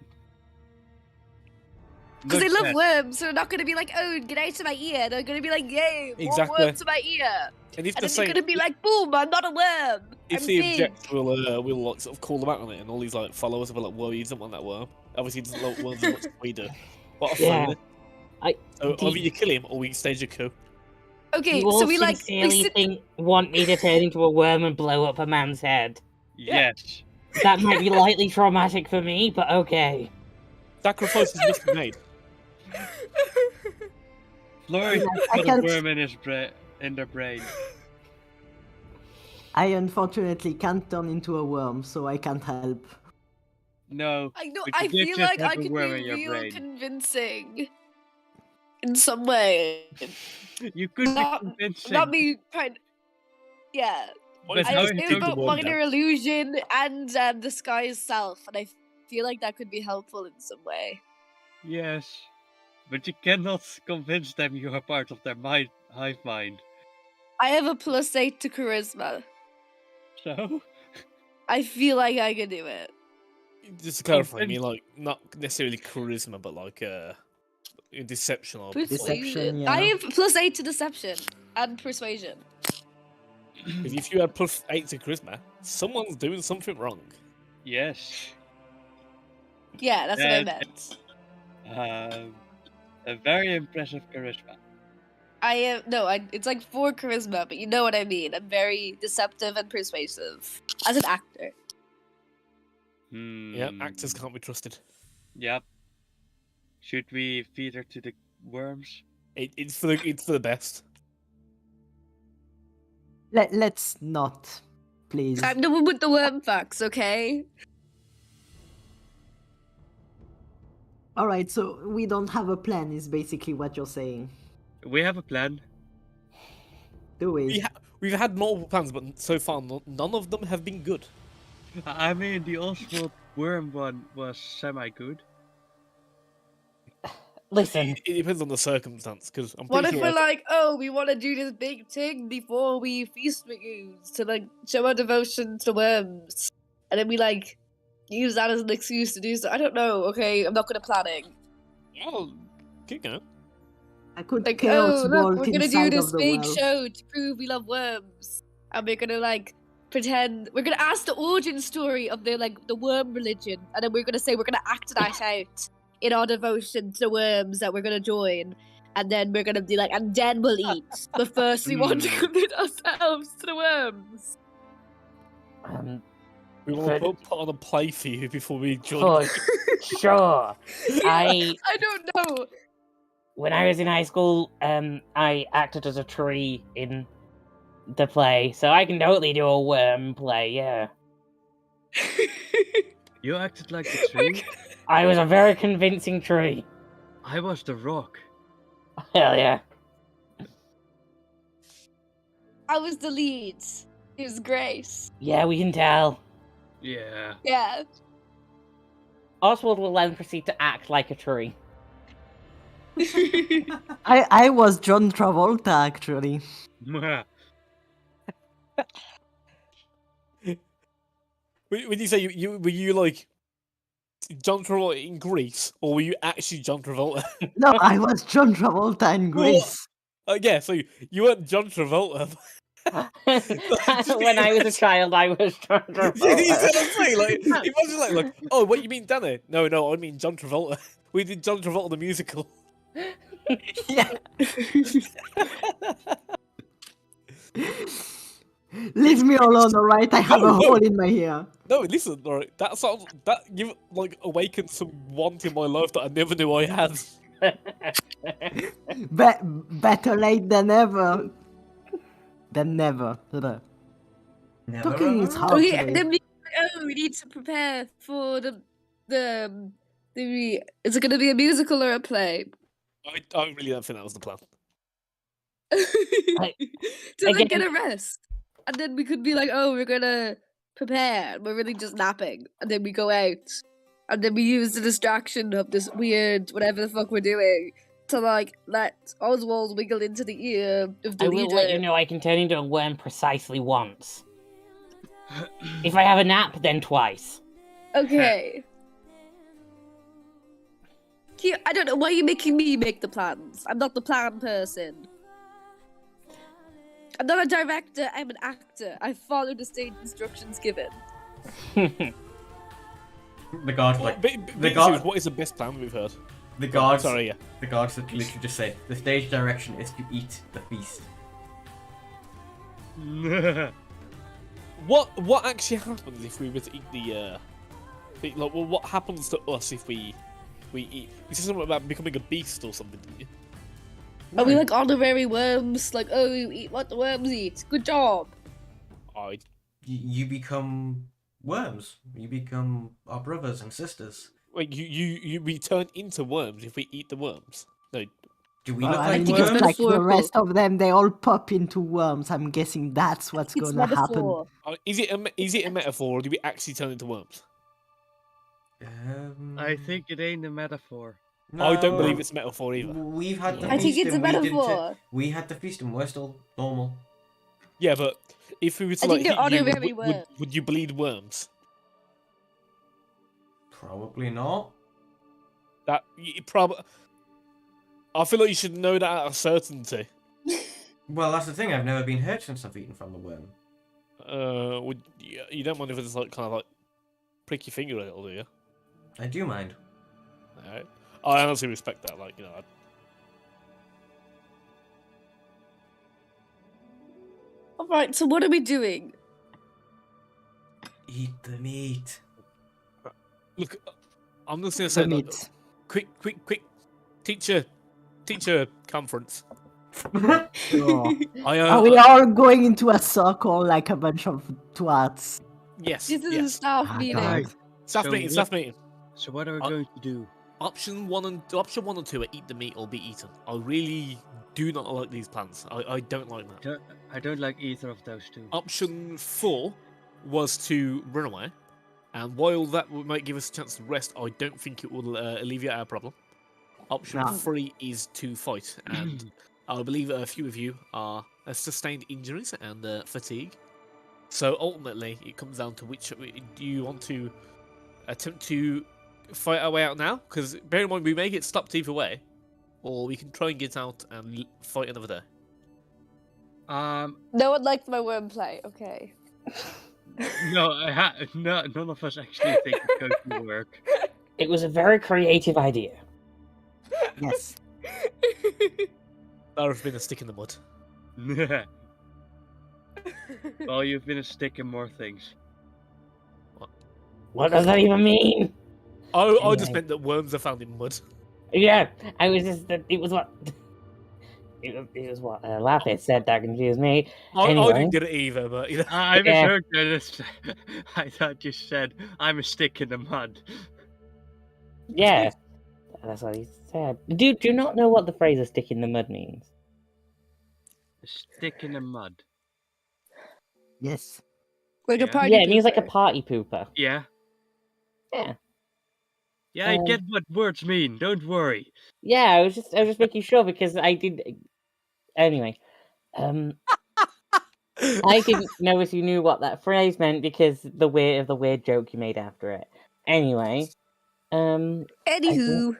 Speaker 6: Because they
Speaker 2: Look
Speaker 6: love
Speaker 2: at-
Speaker 6: worms, so they're not going to be like, oh, get out of my ear. They're going to be like, yay, more
Speaker 1: Exactly.
Speaker 6: worms to my ear.
Speaker 1: and if
Speaker 6: And
Speaker 1: the
Speaker 6: then you're
Speaker 1: same,
Speaker 6: going to be like, boom, I'm not a worm.
Speaker 1: if
Speaker 6: I'm
Speaker 1: they
Speaker 6: big.
Speaker 1: object, we'll like sort of call them out on it, and all these like followers will be like, "Whoa, you don't want that worm." Obviously, he doesn't like worms as much as we do. What a
Speaker 4: Yeah.
Speaker 1: phony.
Speaker 4: I-
Speaker 1: So
Speaker 4: do
Speaker 1: either
Speaker 4: you-
Speaker 1: you kill him, or we stage a coup.
Speaker 6: Okay,
Speaker 4: You all
Speaker 6: so we like,
Speaker 4: sincerely want me to turn into a worm and blow up a man's head.
Speaker 2: Yes.
Speaker 4: That might be lightly traumatic for me, but okay.
Speaker 1: Sacrifices must be made.
Speaker 2: Florian
Speaker 3: I
Speaker 2: put a
Speaker 3: can't-
Speaker 2: worm in their brain.
Speaker 3: I unfortunately can't turn into a worm, so I can't help.
Speaker 2: No.
Speaker 6: I know.
Speaker 2: but
Speaker 6: I
Speaker 2: you did
Speaker 6: feel
Speaker 2: just
Speaker 6: like
Speaker 2: have
Speaker 6: I
Speaker 2: a
Speaker 6: could be
Speaker 2: worm in your
Speaker 6: real
Speaker 2: brain.
Speaker 6: convincing in some way.
Speaker 2: You could be
Speaker 6: Not,
Speaker 2: convincing.
Speaker 6: not me trying. Yeah.
Speaker 1: What
Speaker 2: But
Speaker 1: if
Speaker 6: I
Speaker 1: you
Speaker 2: how
Speaker 1: just
Speaker 2: it
Speaker 6: it's
Speaker 1: dig the
Speaker 6: about
Speaker 1: worm
Speaker 6: minor
Speaker 1: down?
Speaker 6: illusion and disguise self, and I feel like that could be helpful in some way.
Speaker 2: Yes. But you cannot convince them you are part of their hive mind.
Speaker 6: I have a +8 to charisma.
Speaker 2: So?
Speaker 6: I feel like I could do it.
Speaker 1: Just to clarify, I mean, like, not necessarily charisma, but like deception or
Speaker 3: Deception, yeah.
Speaker 6: I have +8 to deception and persuasion.
Speaker 1: Because if you had +8 to charisma, someone's doing something wrong.
Speaker 2: Yes.
Speaker 6: Yeah, that's what I
Speaker 2: That-
Speaker 6: meant.
Speaker 2: A very impressive charisma.
Speaker 6: I am no, it's like 4 charisma, but you know what I mean. I'm very deceptive and persuasive as an actor.
Speaker 1: Yeah, actors can't be trusted.
Speaker 2: Yep. Should we feed her to the worms?
Speaker 1: It's for the best.
Speaker 3: Let's not, please.
Speaker 6: I'm the one with the worm facts, okay?
Speaker 3: All right, so we don't have a plan, is basically what you're saying.
Speaker 2: We have a plan.
Speaker 3: Do we?
Speaker 1: We've had multiple plans, but so far none of them have been good.
Speaker 2: I mean, the Oswald worm one was semi-good.
Speaker 4: Listen,
Speaker 1: It depends on the circumstance, because I'm
Speaker 6: What
Speaker 1: pretty
Speaker 6: if
Speaker 1: sure.
Speaker 6: we're like, oh, we want to do this big thing before we feast with you to like show our devotion to worms, and then we like use that as an excuse to do so? I don't know. Okay, I'm not good at planning.
Speaker 1: Oh, keep going.
Speaker 3: I could
Speaker 6: Like,
Speaker 3: chaos
Speaker 6: oh, look,
Speaker 3: bolt
Speaker 6: we're gonna
Speaker 3: inside
Speaker 6: do
Speaker 3: of
Speaker 6: this
Speaker 3: the
Speaker 6: big
Speaker 3: well.
Speaker 6: show to prove we love worms, and we're gonna like pretend we're gonna ask the origin story of the worm religion, and then we're gonna say we're gonna act that out in our devotion to worms that we're gonna join, and then we're gonna be like, and then we'll eat. But first, we want to commit ourselves to the worms.
Speaker 1: We want
Speaker 4: For-
Speaker 1: to put on a play for you before we join.
Speaker 4: for sure.
Speaker 6: I don't know.
Speaker 4: When I was in high school, I acted as a tree in the play, so I can totally do a worm play, yeah.
Speaker 2: You acted like the tree.
Speaker 4: I was a very convincing tree.
Speaker 2: I was the rock.
Speaker 4: Hell yeah.
Speaker 6: I was the lead. It was great.
Speaker 4: Yeah, we can tell.
Speaker 2: Yeah.
Speaker 6: Yeah.
Speaker 4: Oswald will then proceed to act like a tree.
Speaker 3: I was John Travolta, actually.
Speaker 1: When you say you were you like John Travolta in Greece, or were you actually John Travolta?
Speaker 3: No, I was John Travolta in Greece.
Speaker 1: Yeah, so you weren't John Travolta.
Speaker 4: When I was a child, I was John
Speaker 1: You see what I'm
Speaker 4: Travolta.
Speaker 1: saying? Like, imagine like, oh, what you mean, Danny? No, I mean John Travolta. We did John Travolta the musical.
Speaker 3: Yeah. Leave me alone, alright? I have a
Speaker 1: No, no.
Speaker 3: hole in my ear.
Speaker 1: No, listen, alright, that sounds that you've like awakened some want in my life that I never knew I had.
Speaker 3: Better late than ever. Than never.
Speaker 5: Never
Speaker 3: Talking is
Speaker 5: ever.
Speaker 3: hard
Speaker 6: Okay,
Speaker 3: today.
Speaker 6: and then we need to prepare for the is it gonna be a musical or a play?
Speaker 1: I really don't think that was the plan.
Speaker 6: To like get
Speaker 4: again-
Speaker 6: a rest. And then we could be like, oh, we're gonna prepare. We're really just napping. And then we go out. And then we use the distraction of this weird whatever the fuck we're doing to like let Oswald wiggle into the ear of the
Speaker 4: I will
Speaker 6: leader.
Speaker 4: let you know I can turn into a worm precisely once. If I have a nap, then twice.
Speaker 6: Okay. I don't know, why are you making me make the plans? I'm not the plan person. I'm not a director, I'm an actor. I follow the stage instructions given.
Speaker 5: The guards like
Speaker 1: The
Speaker 5: guard-
Speaker 1: what is the best plan we've heard?
Speaker 5: the guards.
Speaker 1: Sorry, yeah.
Speaker 5: The guards that literally just say the stage direction is to eat the feast.
Speaker 1: What actually happens if we were to eat like, well, what happens to us if we eat? You said something about becoming a beast or something, didn't you?
Speaker 6: Are we like honorary worms? Like, oh, you eat what the worms eat. Good job.
Speaker 1: I
Speaker 5: You become worms. You become our brothers and sisters.
Speaker 1: Wait, we turn into worms if we eat the worms? No.
Speaker 5: Do we
Speaker 3: Well,
Speaker 5: look
Speaker 3: I
Speaker 5: like
Speaker 3: mean,
Speaker 6: think it's
Speaker 3: just
Speaker 5: worms?
Speaker 3: like the
Speaker 6: metaphorical.
Speaker 3: rest of them, they all pop into worms. I'm guessing that's what's
Speaker 6: It's
Speaker 3: gonna happen.
Speaker 6: metaphor.
Speaker 1: Is it a metaphor, or do we actually turn into worms?
Speaker 2: I think it ain't a metaphor.
Speaker 1: I don't believe
Speaker 5: No.
Speaker 1: it's a metaphor either.
Speaker 5: We've had the
Speaker 4: Yeah.
Speaker 6: I think
Speaker 5: feast
Speaker 6: it's a
Speaker 5: and we didn't.
Speaker 6: metaphor.
Speaker 5: We had the feast and we're still normal.
Speaker 1: Yeah, but if we were to
Speaker 6: I
Speaker 1: like
Speaker 6: think
Speaker 1: hit
Speaker 6: they're
Speaker 1: you,
Speaker 6: honorary
Speaker 1: would you bleed worms?
Speaker 5: Probably not.
Speaker 1: That probably. I feel like you should know that out of certainty.
Speaker 5: Well, that's the thing. I've never been hurt since I've eaten from the worm.
Speaker 1: Would you don't mind if it's like kind of like prick your finger a little, do you?
Speaker 5: I do mind.
Speaker 1: Alright. I honestly respect that. Like, you know,
Speaker 6: Alright, so what are we doing?
Speaker 5: Eat the meat.
Speaker 1: look, I'm just gonna say,
Speaker 3: The
Speaker 1: like,
Speaker 3: meat.
Speaker 1: quick, teacher conference.
Speaker 3: Sure.
Speaker 1: I
Speaker 3: Are we all going into a circle like a bunch of twats?
Speaker 1: yes,
Speaker 6: This is a
Speaker 1: yes.
Speaker 6: staff
Speaker 3: Ah,
Speaker 6: meeting.
Speaker 3: God.
Speaker 1: Staff
Speaker 2: So
Speaker 1: meeting,
Speaker 2: what-
Speaker 1: staff meeting.
Speaker 2: So what are we
Speaker 1: Uh,
Speaker 2: going to do?
Speaker 1: Option one and 2 are eat the meat or be eaten. I really do not like these plans. I don't like that.
Speaker 2: I don't like either of those two.
Speaker 1: Option 4 was to run away, and while that might give us a chance to rest, I don't think it will alleviate our problem. Option
Speaker 3: No.
Speaker 1: 3 is to fight, and I believe a few of you are sustained injuries and fatigue. So ultimately, it comes down to which do you want to attempt to fight our way out now? Because bear in mind, we may get stopped either way, or we can try and get out and fight another day.
Speaker 6: No one liked my wordplay. Okay.
Speaker 2: No, none of us actually think it's going to work.
Speaker 4: It was a very creative idea.
Speaker 3: Yes.
Speaker 1: That have been a stick in the mud.
Speaker 2: Well, you've been a stick in more things.
Speaker 4: What does that even mean?
Speaker 1: I just
Speaker 4: Anyway.
Speaker 1: meant that worms are found in mud.
Speaker 4: Yeah, I was just. It was what. It was what Lapis said that confused me.
Speaker 1: I
Speaker 4: Anyway.
Speaker 1: didn't get it either, but you know.
Speaker 2: I
Speaker 4: Yeah.
Speaker 2: misheard this. I thought you said, I'm a stick in the mud.
Speaker 4: Yeah, that's what he said. Do you not know what the phrase "a stick in the mud" means?
Speaker 2: A stick in the mud.
Speaker 3: Yes.
Speaker 6: Like a
Speaker 2: Yeah.
Speaker 6: party
Speaker 4: Yeah, it means like a
Speaker 6: pooper.
Speaker 4: party pooper.
Speaker 2: Yeah.
Speaker 4: Yeah.
Speaker 2: Yeah, I
Speaker 4: Um,
Speaker 2: get what words mean. Don't worry.
Speaker 4: Yeah, I was just making sure because I did. Anyway, I didn't know if you knew what that phrase meant because the weird joke you made after it. Anyway,
Speaker 6: Anywho,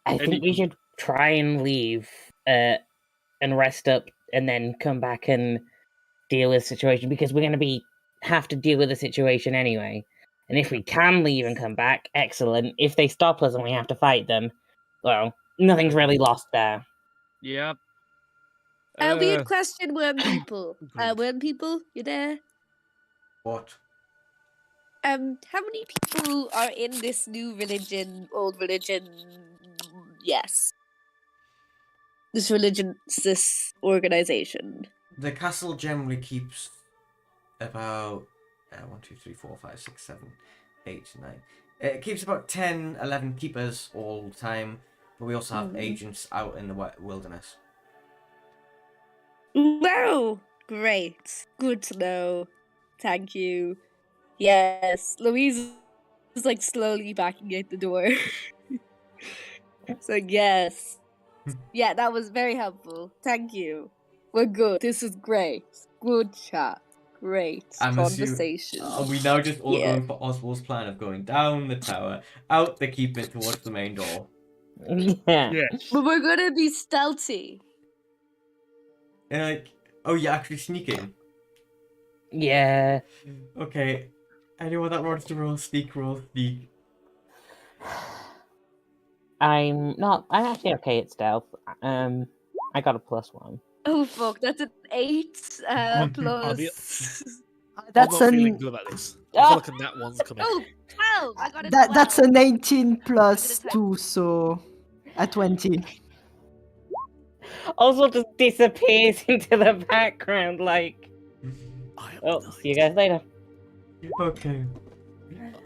Speaker 4: I think we
Speaker 2: Anywho.
Speaker 4: should try and leave, and rest up, and then come back and deal with the situation because we're gonna have to deal with the situation anyway. And if we can leave and come back, excellent. If they stop us and we have to fight them, well, nothing's really lost there.
Speaker 2: Yep.
Speaker 6: weird question, worm people.
Speaker 1: Agreed.
Speaker 6: Worm people, you there?
Speaker 5: What?
Speaker 6: How many people are in this new religion, old religion? Yes. This religion, this organization.
Speaker 5: The castle generally keeps about 1, 2, 3, 4, 5, 6, 7, 8, 9. It keeps about 10, 11 keepers all the time, but we also have agents out in the wilderness.
Speaker 6: Wow! Great. Good to know. Thank you. Yes, Louise is like slowly backing out the door. So yes. Yeah, that was very helpful. Thank you. We're good. This is great. Good chat. Great conversation.
Speaker 5: Are we now just all
Speaker 6: Yeah.
Speaker 5: going for Oswald's plan of going down the tower, out the keeper towards the main door?
Speaker 4: Yeah.
Speaker 2: Yes.
Speaker 6: But we're gonna be stealthy.
Speaker 5: And like, oh, you're actually sneaking.
Speaker 4: Yeah.
Speaker 5: Okay. Anyone that wants to roll sneak, roll sneak.
Speaker 4: I'm actually okay at stealth. I got a +1.
Speaker 6: Oh fuck, that's an 8
Speaker 1: I'll be-
Speaker 6: plus.
Speaker 3: That's
Speaker 1: I'm not feeling
Speaker 3: an
Speaker 1: good about this. I
Speaker 4: Ah!
Speaker 1: feel like a nat one's coming.
Speaker 6: Oh, 12! I got a
Speaker 3: that's
Speaker 6: 12.
Speaker 3: an 18 plus
Speaker 6: I'm
Speaker 3: 2, so a 20.
Speaker 4: Also just disappears into the background like.
Speaker 1: I am
Speaker 4: Oh,
Speaker 1: the
Speaker 4: see you
Speaker 1: knight.
Speaker 4: guys later.
Speaker 5: Okay.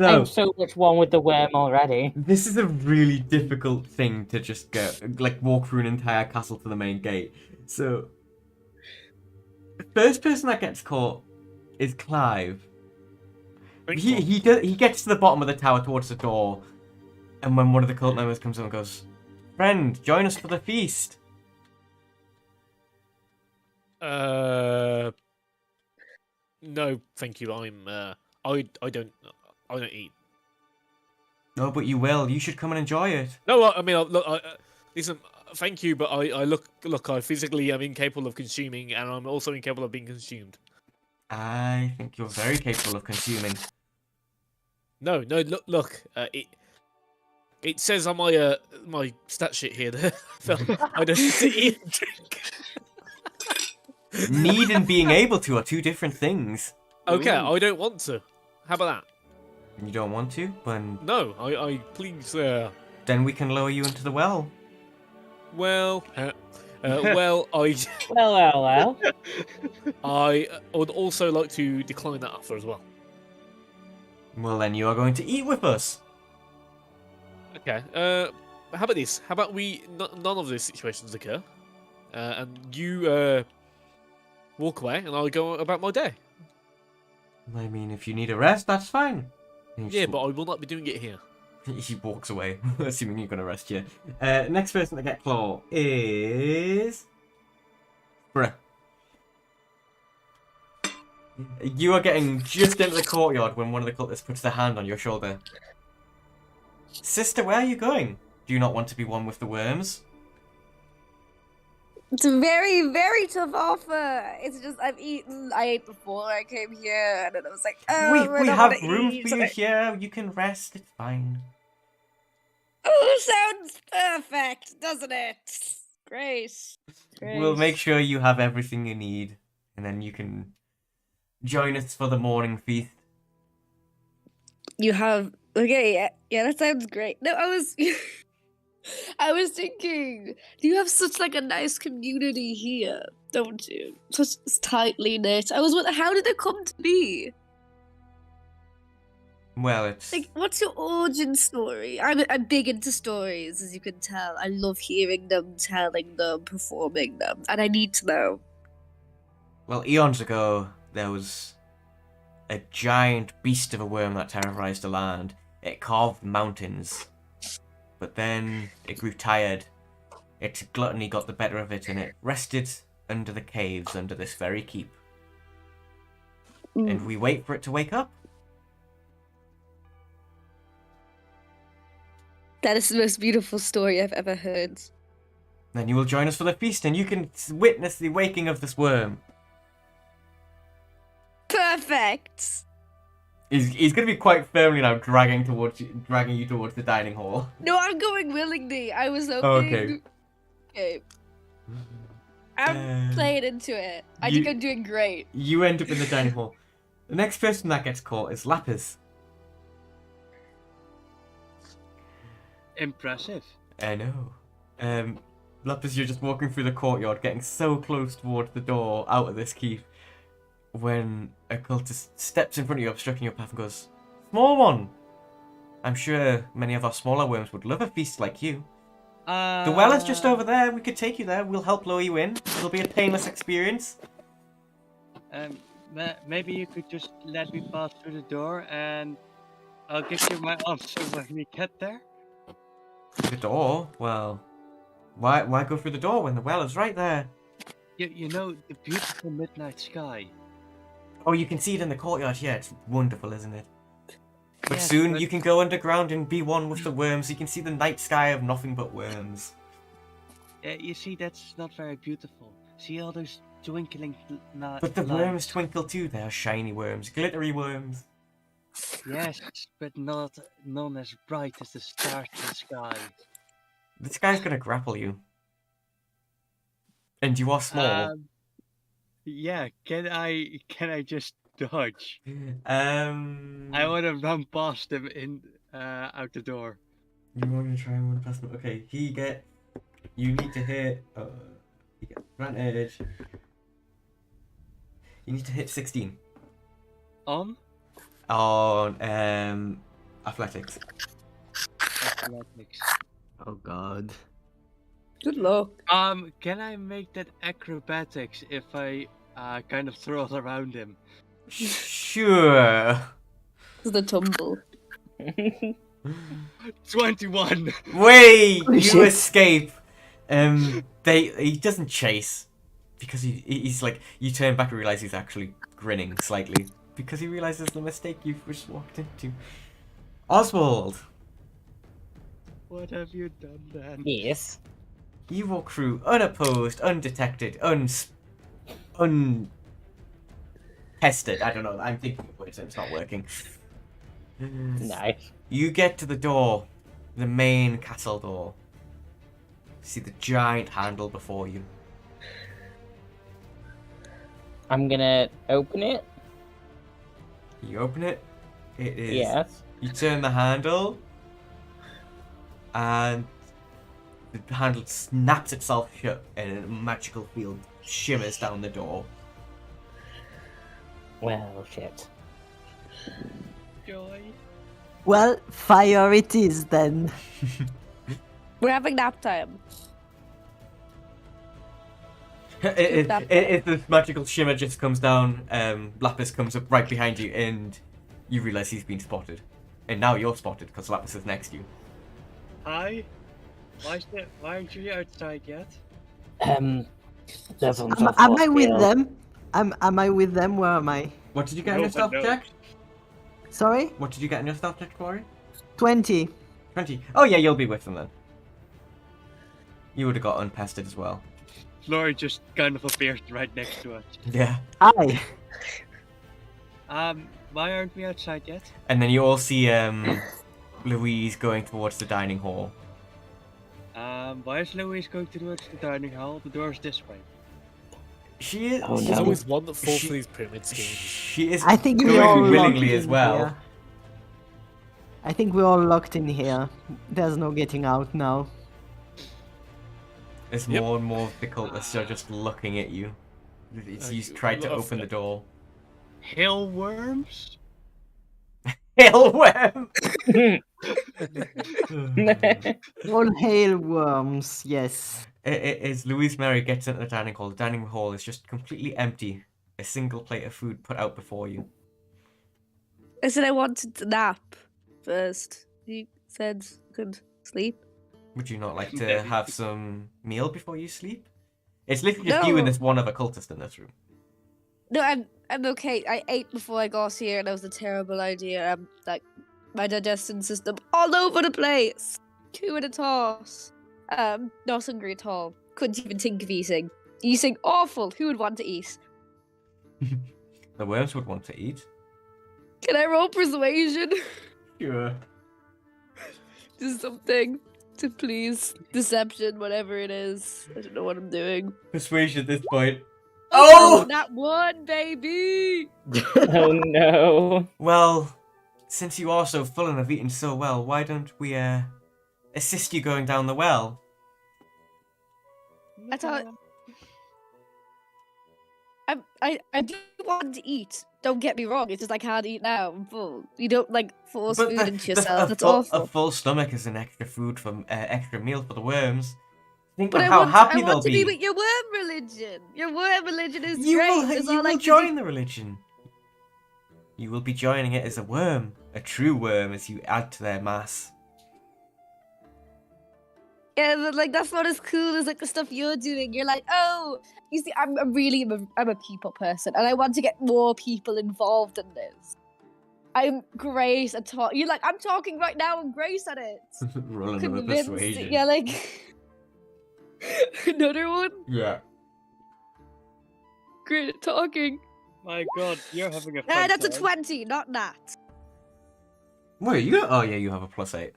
Speaker 4: I'm so much one with the worm already.
Speaker 5: This is a really difficult thing to just walk through an entire castle to the main gate. So, the first person that gets caught is Clive. He gets to the bottom of the tower towards the door, and when one of the cult members comes up and goes, "Friend, join us for the feast."
Speaker 1: No, thank you. I don't eat.
Speaker 5: No, but you will. You should come and enjoy it.
Speaker 1: No, I mean, look, listen. Thank you, but I look. I physically am incapable of consuming, and I'm also incapable of being consumed.
Speaker 5: I think you're very capable of consuming.
Speaker 1: No, look. It says on my my stat sheet here that I don't need to eat and drink.
Speaker 5: Need and being able to are two different things.
Speaker 1: Okay, I don't want to. How about that?
Speaker 5: You don't want to, but
Speaker 1: No, I please.
Speaker 5: then we can lower you into the well.
Speaker 1: Well, well,
Speaker 4: Well.
Speaker 1: I would also like to decline that offer as well.
Speaker 5: Well, then you are going to eat with us.
Speaker 1: Okay. How about this? How about none of these situations occur, and you walk away, and I'll go about my day.
Speaker 5: I mean, if you need a rest, that's fine.
Speaker 1: Yeah, but I will not be doing it here.
Speaker 5: He walks away, assuming you're going to rest you. Next person to get claw is... Bruh. You are getting just into the courtyard when one of the cultists puts their hand on your shoulder. Sister, where are you going? Do you not want to be one with the worms?
Speaker 6: It's a very, very tough offer. It's just I ate before I came here, and then I was like, oh,
Speaker 5: We have rooms for you here. You can rest. It's fine.
Speaker 6: Oh, sounds perfect, doesn't it? Great.
Speaker 5: We'll make sure you have everything you need, and then you can join us for the morning feast.
Speaker 6: You have okay, yeah, that sounds great. No, I was thinking, you have such like a nice community here, don't you? Such tightly knit. I was wondering, how did it come to be?
Speaker 5: Well, it's...
Speaker 6: Like, what's your origin story? I'm big into stories, as you can tell. I love hearing them, telling them, performing them, and I need to know.
Speaker 5: Well, eons ago, there was a giant beast of a worm that terrorized the land. It carved mountains. But then it grew tired. Its gluttony got the better of it, and it rested under the caves under this very keep. And we wait for it to wake up.
Speaker 6: That is the most beautiful story I've ever heard.
Speaker 5: Then you will join us for the feast, and you can witness the waking of this worm.
Speaker 6: Perfect!
Speaker 5: He's going to be quite firmly now dragging you towards the dining hall.
Speaker 6: No, I'm going willingly. I was hoping...
Speaker 5: Okay.
Speaker 6: Okay. I'm playing into it. I think I'm doing great.
Speaker 5: You end up in the dining hall. The next person that gets caught is Lapis.
Speaker 2: Impressive.
Speaker 5: I know. Lapis, you're just walking through the courtyard, getting so close towards the door out of this keep, when a cultist steps in front of you, obstructing your path, and goes, "Small one! I'm sure many of our smaller worms would love a feast like you. The well is just over there. We could take you there. We'll help lower you in. It'll be a painless experience."
Speaker 2: Maybe you could just let me pass through the door, and I'll give you my answer when we get there.
Speaker 5: The door? Well, why go through the door when the well is right there?
Speaker 2: You know, the beautiful midnight sky.
Speaker 5: Oh, you can see it in the courtyard. Yeah, it's wonderful, isn't it? But
Speaker 2: Yes,
Speaker 5: soon
Speaker 2: but-
Speaker 5: you can go underground and be one with the worms. You can see the night sky of nothing but worms.
Speaker 2: You see, that's not very beautiful. See all those twinkling
Speaker 5: But the worms twinkle too. They are shiny worms, glittery worms.
Speaker 2: Yes, but none as bright as the stars in the sky.
Speaker 5: This guy's gonna grapple you. And you are small.
Speaker 2: Yeah, can I just dodge? I
Speaker 5: I
Speaker 2: want to run past him out the door.
Speaker 5: You want to try and run past him? Okay, you need to hit. You get advantage. You need to hit 16.
Speaker 2: On?
Speaker 5: on athletics.
Speaker 2: Athletics.
Speaker 3: Oh god.
Speaker 6: Good luck.
Speaker 2: Can I make that acrobatics if I kind of throw it around him?
Speaker 5: Sure.
Speaker 6: The tumble.
Speaker 2: 21.
Speaker 5: Wait,
Speaker 3: Oh,
Speaker 5: you
Speaker 3: shit.
Speaker 5: escape. He doesn't chase because he's like, you turn back and realize he's actually grinning slightly because he realizes the mistake you've just walked into. Oswald,
Speaker 2: What have you done then?
Speaker 4: Yes.
Speaker 5: you walk through unopposed, undetected, untested. I don't know. I'm thinking of words and it's not working.
Speaker 4: Nice.
Speaker 5: You get to the door, the main castle door. See the giant handle before you.
Speaker 4: I'm gonna open it.
Speaker 5: You open it. It is.
Speaker 4: Yes.
Speaker 5: You turn the handle, and the handle snaps itself shut, and a magical field shimmers down the door.
Speaker 4: Well, shit.
Speaker 2: Joy.
Speaker 3: Well, fire it is then.
Speaker 6: We're having nap time.
Speaker 5: If the magical shimmer just comes down, Lapis comes up right behind you, and you realize he's been spotted. And now you're spotted because Lapis is next to you.
Speaker 2: Hi. Why aren't you outside yet?
Speaker 4: There's some
Speaker 3: Am I with them? Am I with them? Where am I?
Speaker 5: What did you get in
Speaker 2: No
Speaker 5: your stealth
Speaker 2: one
Speaker 5: check?
Speaker 3: Sorry?
Speaker 5: What did you get in your stealth check, Glory?
Speaker 3: 20.
Speaker 5: 20. Oh yeah, you'll be with them then. You would have got unpested as well.
Speaker 2: Flory just kind of appeared right next to us.
Speaker 5: Yeah.
Speaker 3: Aye.
Speaker 2: Why aren't we outside yet?
Speaker 5: And then you all see Louise going towards the dining hall.
Speaker 2: Why is Louise going towards the dining hall? The door's this way.
Speaker 5: She is.
Speaker 4: Oh,
Speaker 1: There's
Speaker 4: no.
Speaker 1: always one that falls
Speaker 5: She-
Speaker 1: for these pyramid schemes.
Speaker 5: She is
Speaker 3: I think we
Speaker 5: going
Speaker 3: all
Speaker 5: willingly
Speaker 3: locked
Speaker 5: as
Speaker 3: in
Speaker 5: well.
Speaker 3: here. I think we're all locked in here. There's no getting out now.
Speaker 5: It's
Speaker 1: Yep.
Speaker 5: more and more difficult as they're just looking at you. You tried to
Speaker 1: lot of
Speaker 5: open the door.
Speaker 2: Hill worms?
Speaker 5: Hellworm!
Speaker 3: All hail worms, yes.
Speaker 5: As Louise Mary gets into the dining hall is just completely empty. A single plate of food put out before you.
Speaker 6: I said I wanted to nap first. You said could sleep.
Speaker 5: Would you not like to have some meal before you sleep? It's literally just you and
Speaker 6: No.
Speaker 5: this one other cultist in this room.
Speaker 6: No, I'm okay. I ate before I got here, and that was a terrible idea. Like my digestion system all over the place. 2 in a toss. Not hungry at all. Couldn't even think of eating. Eating awful. Who would want to eat?
Speaker 5: The worms would want to eat.
Speaker 6: Can I roll persuasion?
Speaker 5: Sure.
Speaker 6: Just something to please deception, whatever it is. I don't know what I'm doing.
Speaker 5: Persuasion at this point. Oh!
Speaker 6: That one, baby!
Speaker 4: Oh no.
Speaker 5: Well, since you are so full and have eaten so well, why don't we assist you going down the well?
Speaker 6: I thought I do want to eat. Don't get me wrong. It's just I can't eat now. I'm full. You don't like force food into yourself. That's awful.
Speaker 5: A full stomach is an extra food from extra meal for the worms. Think
Speaker 6: But
Speaker 5: of
Speaker 6: I
Speaker 5: how
Speaker 6: want,
Speaker 5: happy
Speaker 6: I
Speaker 5: they'll
Speaker 6: want to
Speaker 5: be.
Speaker 6: be with your worm religion. Your worm religion is
Speaker 5: You
Speaker 6: great.
Speaker 5: will,
Speaker 6: That's
Speaker 5: you
Speaker 6: all I
Speaker 5: will
Speaker 6: can
Speaker 5: join
Speaker 6: do.
Speaker 5: the religion. You will be joining it as a worm, a true worm, as you add to their mass.
Speaker 6: Yeah, but like that's not as cool as like the stuff you're doing. You're like, oh, you see, I'm a people person, and I want to get more people involved in this. I'm great at talk. You're like, I'm talking right now. I'm great at it.
Speaker 5: Roll another
Speaker 6: Convinced.
Speaker 5: persuasion.
Speaker 6: Yeah, like another one.
Speaker 5: Yeah.
Speaker 6: Great at talking.
Speaker 2: My god, you're having a fun
Speaker 6: Nah, that's a
Speaker 2: time.
Speaker 6: 20, not that.
Speaker 5: Wait, you? Oh yeah, you have a +8.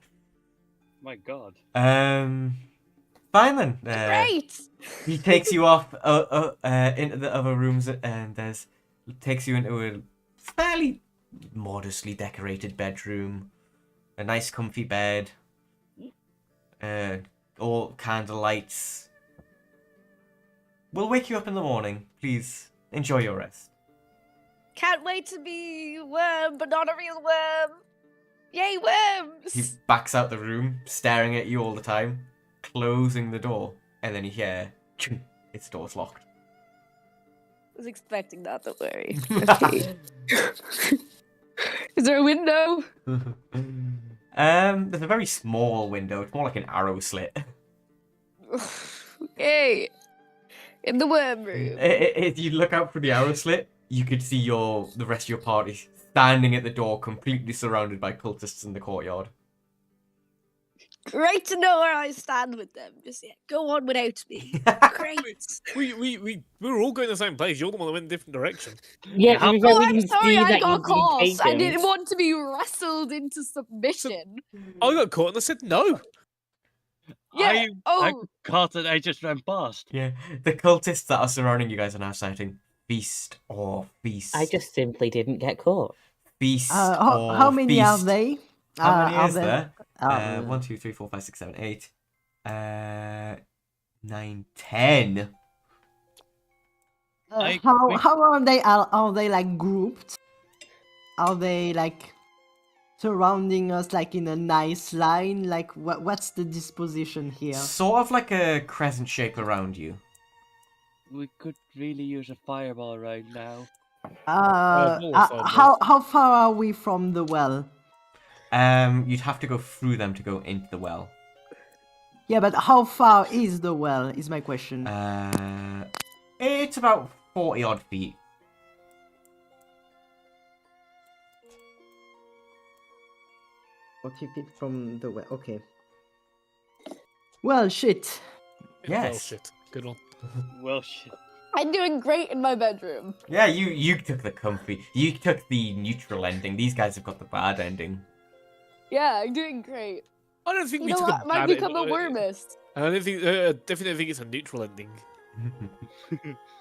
Speaker 2: My god.
Speaker 5: Fine then.
Speaker 6: Great.
Speaker 5: He takes you off into the other rooms and takes you into a fairly modestly decorated bedroom, a nice comfy bed, all candle lights. We'll wake you up in the morning. Please enjoy your rest.
Speaker 6: Can't wait to be a worm, but not a real worm. Yay, worms!
Speaker 5: He backs out the room, staring at you all the time, closing the door, and then you hear, its door's locked.
Speaker 6: I was expecting that, don't worry. Okay. Is there a window?
Speaker 5: There's a very small window. It's more like an arrow slit.
Speaker 6: Hey, in the worm room.
Speaker 5: If you look out through the arrow slit, you could see the rest of your party standing at the door, completely surrounded by cultists in the courtyard.
Speaker 6: Great to know where I stand with them. Just go on without me. Great.
Speaker 1: We were all going the same place. You're the one that went in a different direction.
Speaker 4: Yeah, to be fair,
Speaker 6: Oh,
Speaker 4: we
Speaker 6: I'm
Speaker 4: didn't
Speaker 6: sorry,
Speaker 4: see
Speaker 6: I
Speaker 4: that
Speaker 6: got
Speaker 4: you'd been
Speaker 6: caught. I
Speaker 4: taken.
Speaker 6: didn't want to be wrestled into submission.
Speaker 1: I got caught and I said no.
Speaker 6: Yeah.
Speaker 2: I caught it. I just ran past.
Speaker 5: Yeah, the cultists that are surrounding you guys are now shouting, "Feast or feast."
Speaker 4: I just simply didn't get caught.
Speaker 5: Feast
Speaker 3: How
Speaker 5: or
Speaker 3: many are
Speaker 5: feast.
Speaker 3: they?
Speaker 5: How many
Speaker 3: are
Speaker 5: is there?
Speaker 3: Oh,
Speaker 5: 1, 2, 3, 4, 5, 6, 7, 8. 9, 10.
Speaker 3: How are they? Are they like grouped? Are they like surrounding us like in a nice line? Like what's the disposition here?
Speaker 5: Sort of like a crescent shape around you.
Speaker 2: We could really use a fireball right now.
Speaker 3: How far are we from the well?
Speaker 5: You'd have to go through them to go into the well.
Speaker 3: Yeah, but how far is the well? Is my question.
Speaker 5: It's about 40 odd feet.
Speaker 3: What you pick from the well? Okay. Well, shit.
Speaker 5: Yes.
Speaker 1: Well, shit. Good one.
Speaker 2: Well, shit.
Speaker 6: I'm doing great in my bedroom.
Speaker 5: Yeah, you took the comfy. You took the neutral ending. These guys have got the bad ending.
Speaker 6: Yeah, I'm doing great.
Speaker 1: I don't think
Speaker 6: You
Speaker 1: we
Speaker 6: know
Speaker 1: took
Speaker 6: what?
Speaker 1: a
Speaker 6: Might
Speaker 1: bad
Speaker 6: become a
Speaker 1: ending.
Speaker 6: wormist.
Speaker 1: I don't think. Definitely think it's a neutral ending.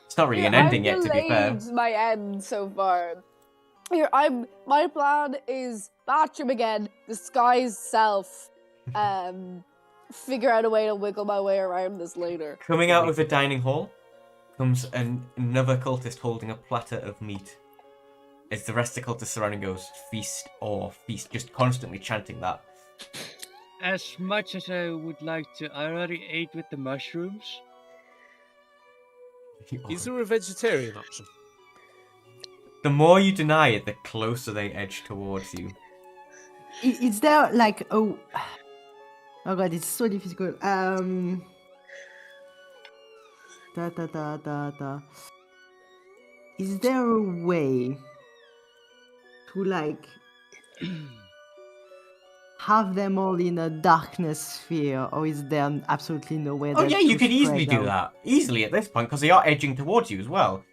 Speaker 5: It's not really an
Speaker 6: Yeah,
Speaker 5: ending
Speaker 6: I've
Speaker 5: yet, to be fair.
Speaker 6: delayed my end so far. Here, my plan is bathroom again, disguise self, figure out a way to wiggle my way around this later.
Speaker 5: Coming out of the dining hall comes another cultist holding a platter of meat. As the rest of the cultists surrounding goes, feast or feast, just constantly chanting that.
Speaker 2: As much as I would like to, I already ate with the mushrooms.
Speaker 1: Is there a vegetarian option?
Speaker 5: The more you deny it, the closer they edge towards you.
Speaker 3: Is there like oh god, it's so difficult. Is there a way to like have them all in a darkness sphere, or is there absolutely no way?
Speaker 5: Oh
Speaker 3: they're
Speaker 5: yeah, you
Speaker 3: too
Speaker 5: could easily
Speaker 3: spread
Speaker 5: do
Speaker 3: out?
Speaker 5: that. Easily at this point, because they are edging towards you as well.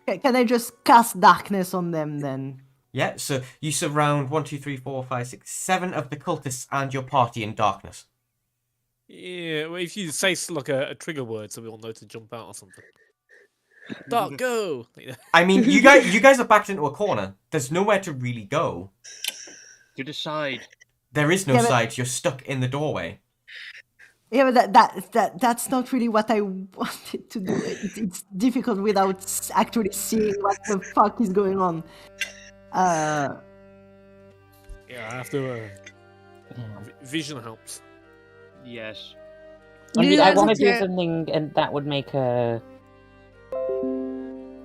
Speaker 3: Can I just cast darkness on them then?
Speaker 5: Yeah, so you surround 1, 2, 3, 4, 5, 6, 7 of the cultists and your party in darkness.
Speaker 1: Yeah, well, if you say like a trigger word, so we all know to jump out or something. Dark, go.
Speaker 5: I mean, you guys are backed into a corner. There's nowhere to really go.
Speaker 2: To the side.
Speaker 5: There is no
Speaker 3: Yeah, but-
Speaker 5: sides. You're stuck in the doorway.
Speaker 3: Yeah, but that's not really what I wanted to do. It's difficult without actually seeing what the fuck is going on.
Speaker 1: Yeah, I have to. Vision helps.
Speaker 2: Yes.
Speaker 4: I mean,
Speaker 6: You
Speaker 4: I
Speaker 6: guys
Speaker 4: want
Speaker 6: are
Speaker 4: to do
Speaker 6: ter-
Speaker 4: something, and that would make a.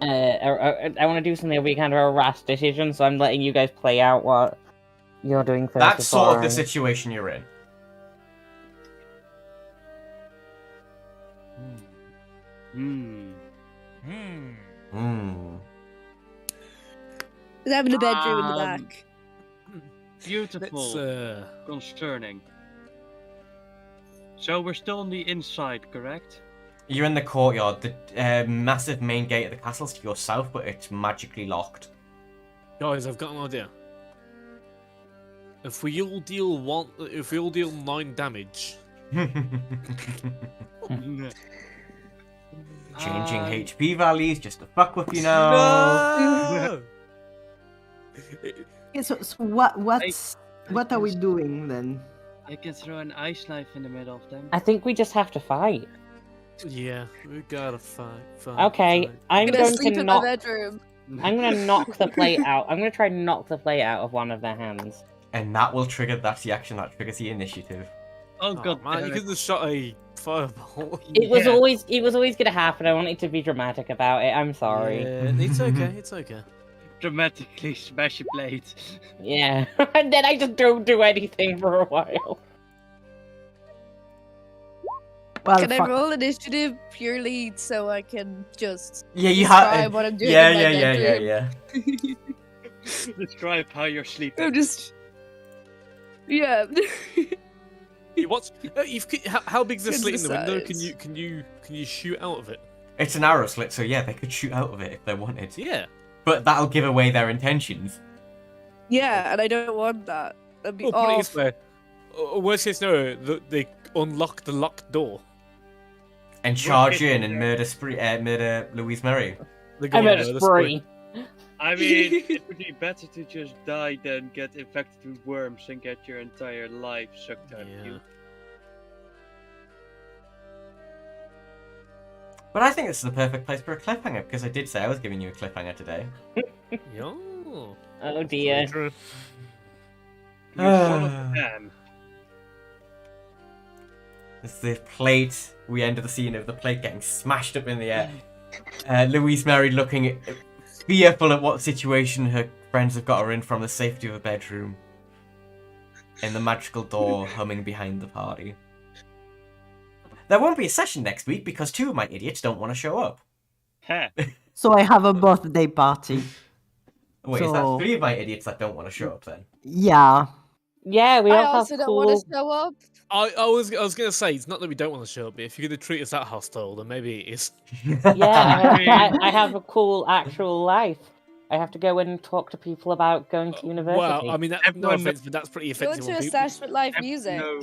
Speaker 4: I want to do something that would be kind of a rash decision, so I'm letting you guys play out what you're doing first.
Speaker 5: That's sort of the
Speaker 4: before I-
Speaker 5: situation you're in.
Speaker 2: Hmm.
Speaker 6: Is having a bedroom in the
Speaker 2: Um,
Speaker 6: back.
Speaker 2: Beautiful.
Speaker 1: Let's,
Speaker 2: Concerning. So we're still on the inside, correct?
Speaker 5: You're in the courtyard. The massive main gate of the castle's to your south, but it's magically locked.
Speaker 1: guys, I've got an idea. If we all deal 9 damage,
Speaker 5: Changing HP values just to fuck with you now.
Speaker 1: no!
Speaker 3: Yeah, so what are we doing then?
Speaker 2: I can throw an ice knife in the middle of them.
Speaker 4: I think we just have to fight.
Speaker 1: Yeah, we gotta fight.
Speaker 4: Okay, I'm
Speaker 6: I'm gonna
Speaker 4: going
Speaker 6: sleep
Speaker 4: to
Speaker 6: in
Speaker 4: not.
Speaker 6: my bedroom.
Speaker 4: I'm gonna knock the plate out. I'm gonna try and knock the plate out of one of their hands.
Speaker 5: And that will trigger. That's the action that triggers the initiative.
Speaker 2: Oh
Speaker 1: Oh,
Speaker 2: god,
Speaker 1: man, you
Speaker 2: damn
Speaker 1: could
Speaker 2: it.
Speaker 1: have shot a fireball.
Speaker 4: It was
Speaker 2: Yeah.
Speaker 4: always gonna happen. I wanted to be dramatic about it. I'm sorry.
Speaker 1: Yeah, it's okay. It's okay.
Speaker 2: Dramatically smash a plate.
Speaker 4: Yeah. And then I just don't do anything for a while.
Speaker 3: Well,
Speaker 6: Can I
Speaker 3: fuck.
Speaker 6: roll initiative purely so I can just
Speaker 5: Yeah, you
Speaker 6: describe
Speaker 5: have.
Speaker 6: what I'm doing
Speaker 5: Yeah,
Speaker 6: in my
Speaker 5: yeah, yeah,
Speaker 6: bedroom?
Speaker 5: yeah.
Speaker 2: Describe how you're sleeping.
Speaker 6: I'm just... Yeah.
Speaker 1: What's how big's the
Speaker 6: Good
Speaker 1: slit in the window?
Speaker 6: size.
Speaker 1: Can you shoot out of it?
Speaker 5: It's an arrow slit, so yeah, they could shoot out of it if they wanted.
Speaker 1: Yeah.
Speaker 5: But that'll give away their intentions.
Speaker 6: Yeah, and I don't want that. That'd be
Speaker 1: Well, put it this
Speaker 6: off.
Speaker 1: way. Worst case scenario, they unlock the locked door.
Speaker 5: And charge in and murder Louise Murray.
Speaker 1: They go
Speaker 4: I'm
Speaker 1: on
Speaker 4: at
Speaker 1: there,
Speaker 4: a
Speaker 1: that's
Speaker 4: spree.
Speaker 2: I mean, it would be better to just die than get infected with worms and get your entire life sucked out of
Speaker 1: Yeah.
Speaker 2: you.
Speaker 5: But I think this is the perfect place for a cliffhanger, because I did say I was giving you a cliffhanger today.
Speaker 1: Yeah.
Speaker 4: Oh dear.
Speaker 1: True.
Speaker 2: You son of a man.
Speaker 5: It's the plate. We ended the scene of the plate getting smashed up in the air. Louise Mary looking fearful at what situation her friends have got her in from the safety of a bedroom. And the magical door humming behind the party. There won't be a session next week because 2 of my idiots don't want to show up.
Speaker 2: Ha.
Speaker 3: So I have a birthday party.
Speaker 5: Wait, is that
Speaker 3: So-
Speaker 5: 3 of my idiots that don't want to show up then?
Speaker 3: Yeah.
Speaker 4: Yeah, we
Speaker 6: I
Speaker 4: all have
Speaker 6: also don't
Speaker 4: cool.
Speaker 6: want to show up.
Speaker 1: I was gonna say it's not that we don't want to show up, but if you're gonna treat us that hostile, then maybe it is.
Speaker 4: Yeah,
Speaker 2: mean-
Speaker 4: I have a cool actual life. I have to go and talk to people about going to university.
Speaker 1: Well, I mean, no
Speaker 2: Everyone
Speaker 1: offense, but that's pretty
Speaker 6: Go
Speaker 1: offensive.
Speaker 6: to
Speaker 1: on
Speaker 6: a
Speaker 1: people.
Speaker 6: sesh with live music.
Speaker 2: No,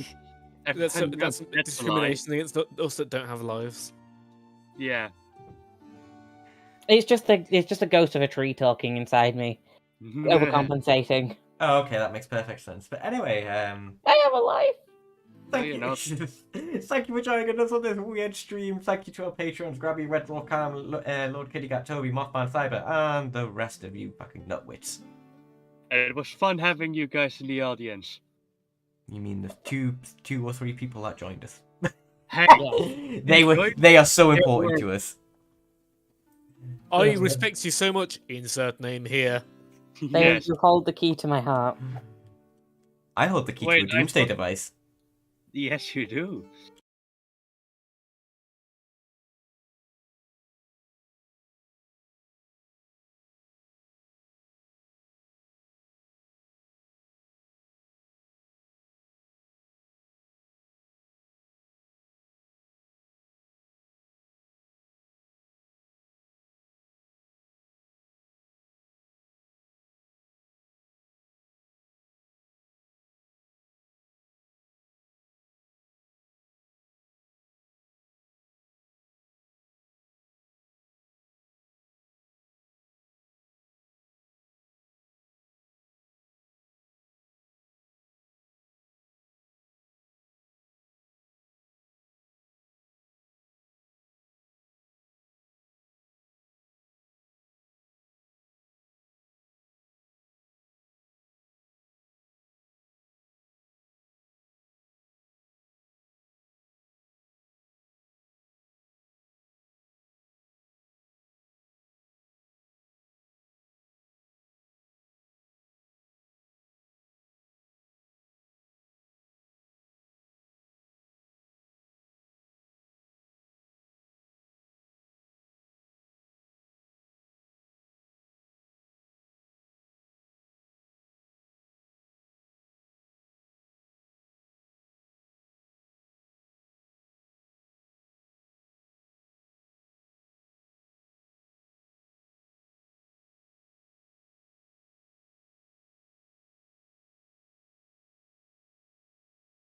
Speaker 1: That's
Speaker 2: everyone knows that's a lie.
Speaker 1: discrimination against us that don't have lives.
Speaker 2: Yeah.
Speaker 4: it's just the ghost of a tree talking inside me, overcompensating.
Speaker 5: Oh, okay, that makes perfect sense. But anyway,
Speaker 4: I have a life.
Speaker 5: thank
Speaker 2: you're
Speaker 5: you.
Speaker 2: not.
Speaker 5: Thank you for joining us on this weird stream. Thank you to our patrons, Grabby, Red Lord Cam, Lord Kitty Cat, Toby, Mothman Cyber, and the rest of you fucking nutwits.
Speaker 2: It was fun having you guys in the audience.
Speaker 5: You mean the two or three people that joined us?
Speaker 2: Hey,
Speaker 5: They are so important to us.
Speaker 1: I respect you so much. Insert name here.
Speaker 4: They
Speaker 2: yes.
Speaker 4: you hold the key to my heart.
Speaker 5: I hold the key
Speaker 2: Wait,
Speaker 5: to a
Speaker 2: I
Speaker 5: doomsday
Speaker 2: thought-
Speaker 5: device.
Speaker 2: Yes, you do.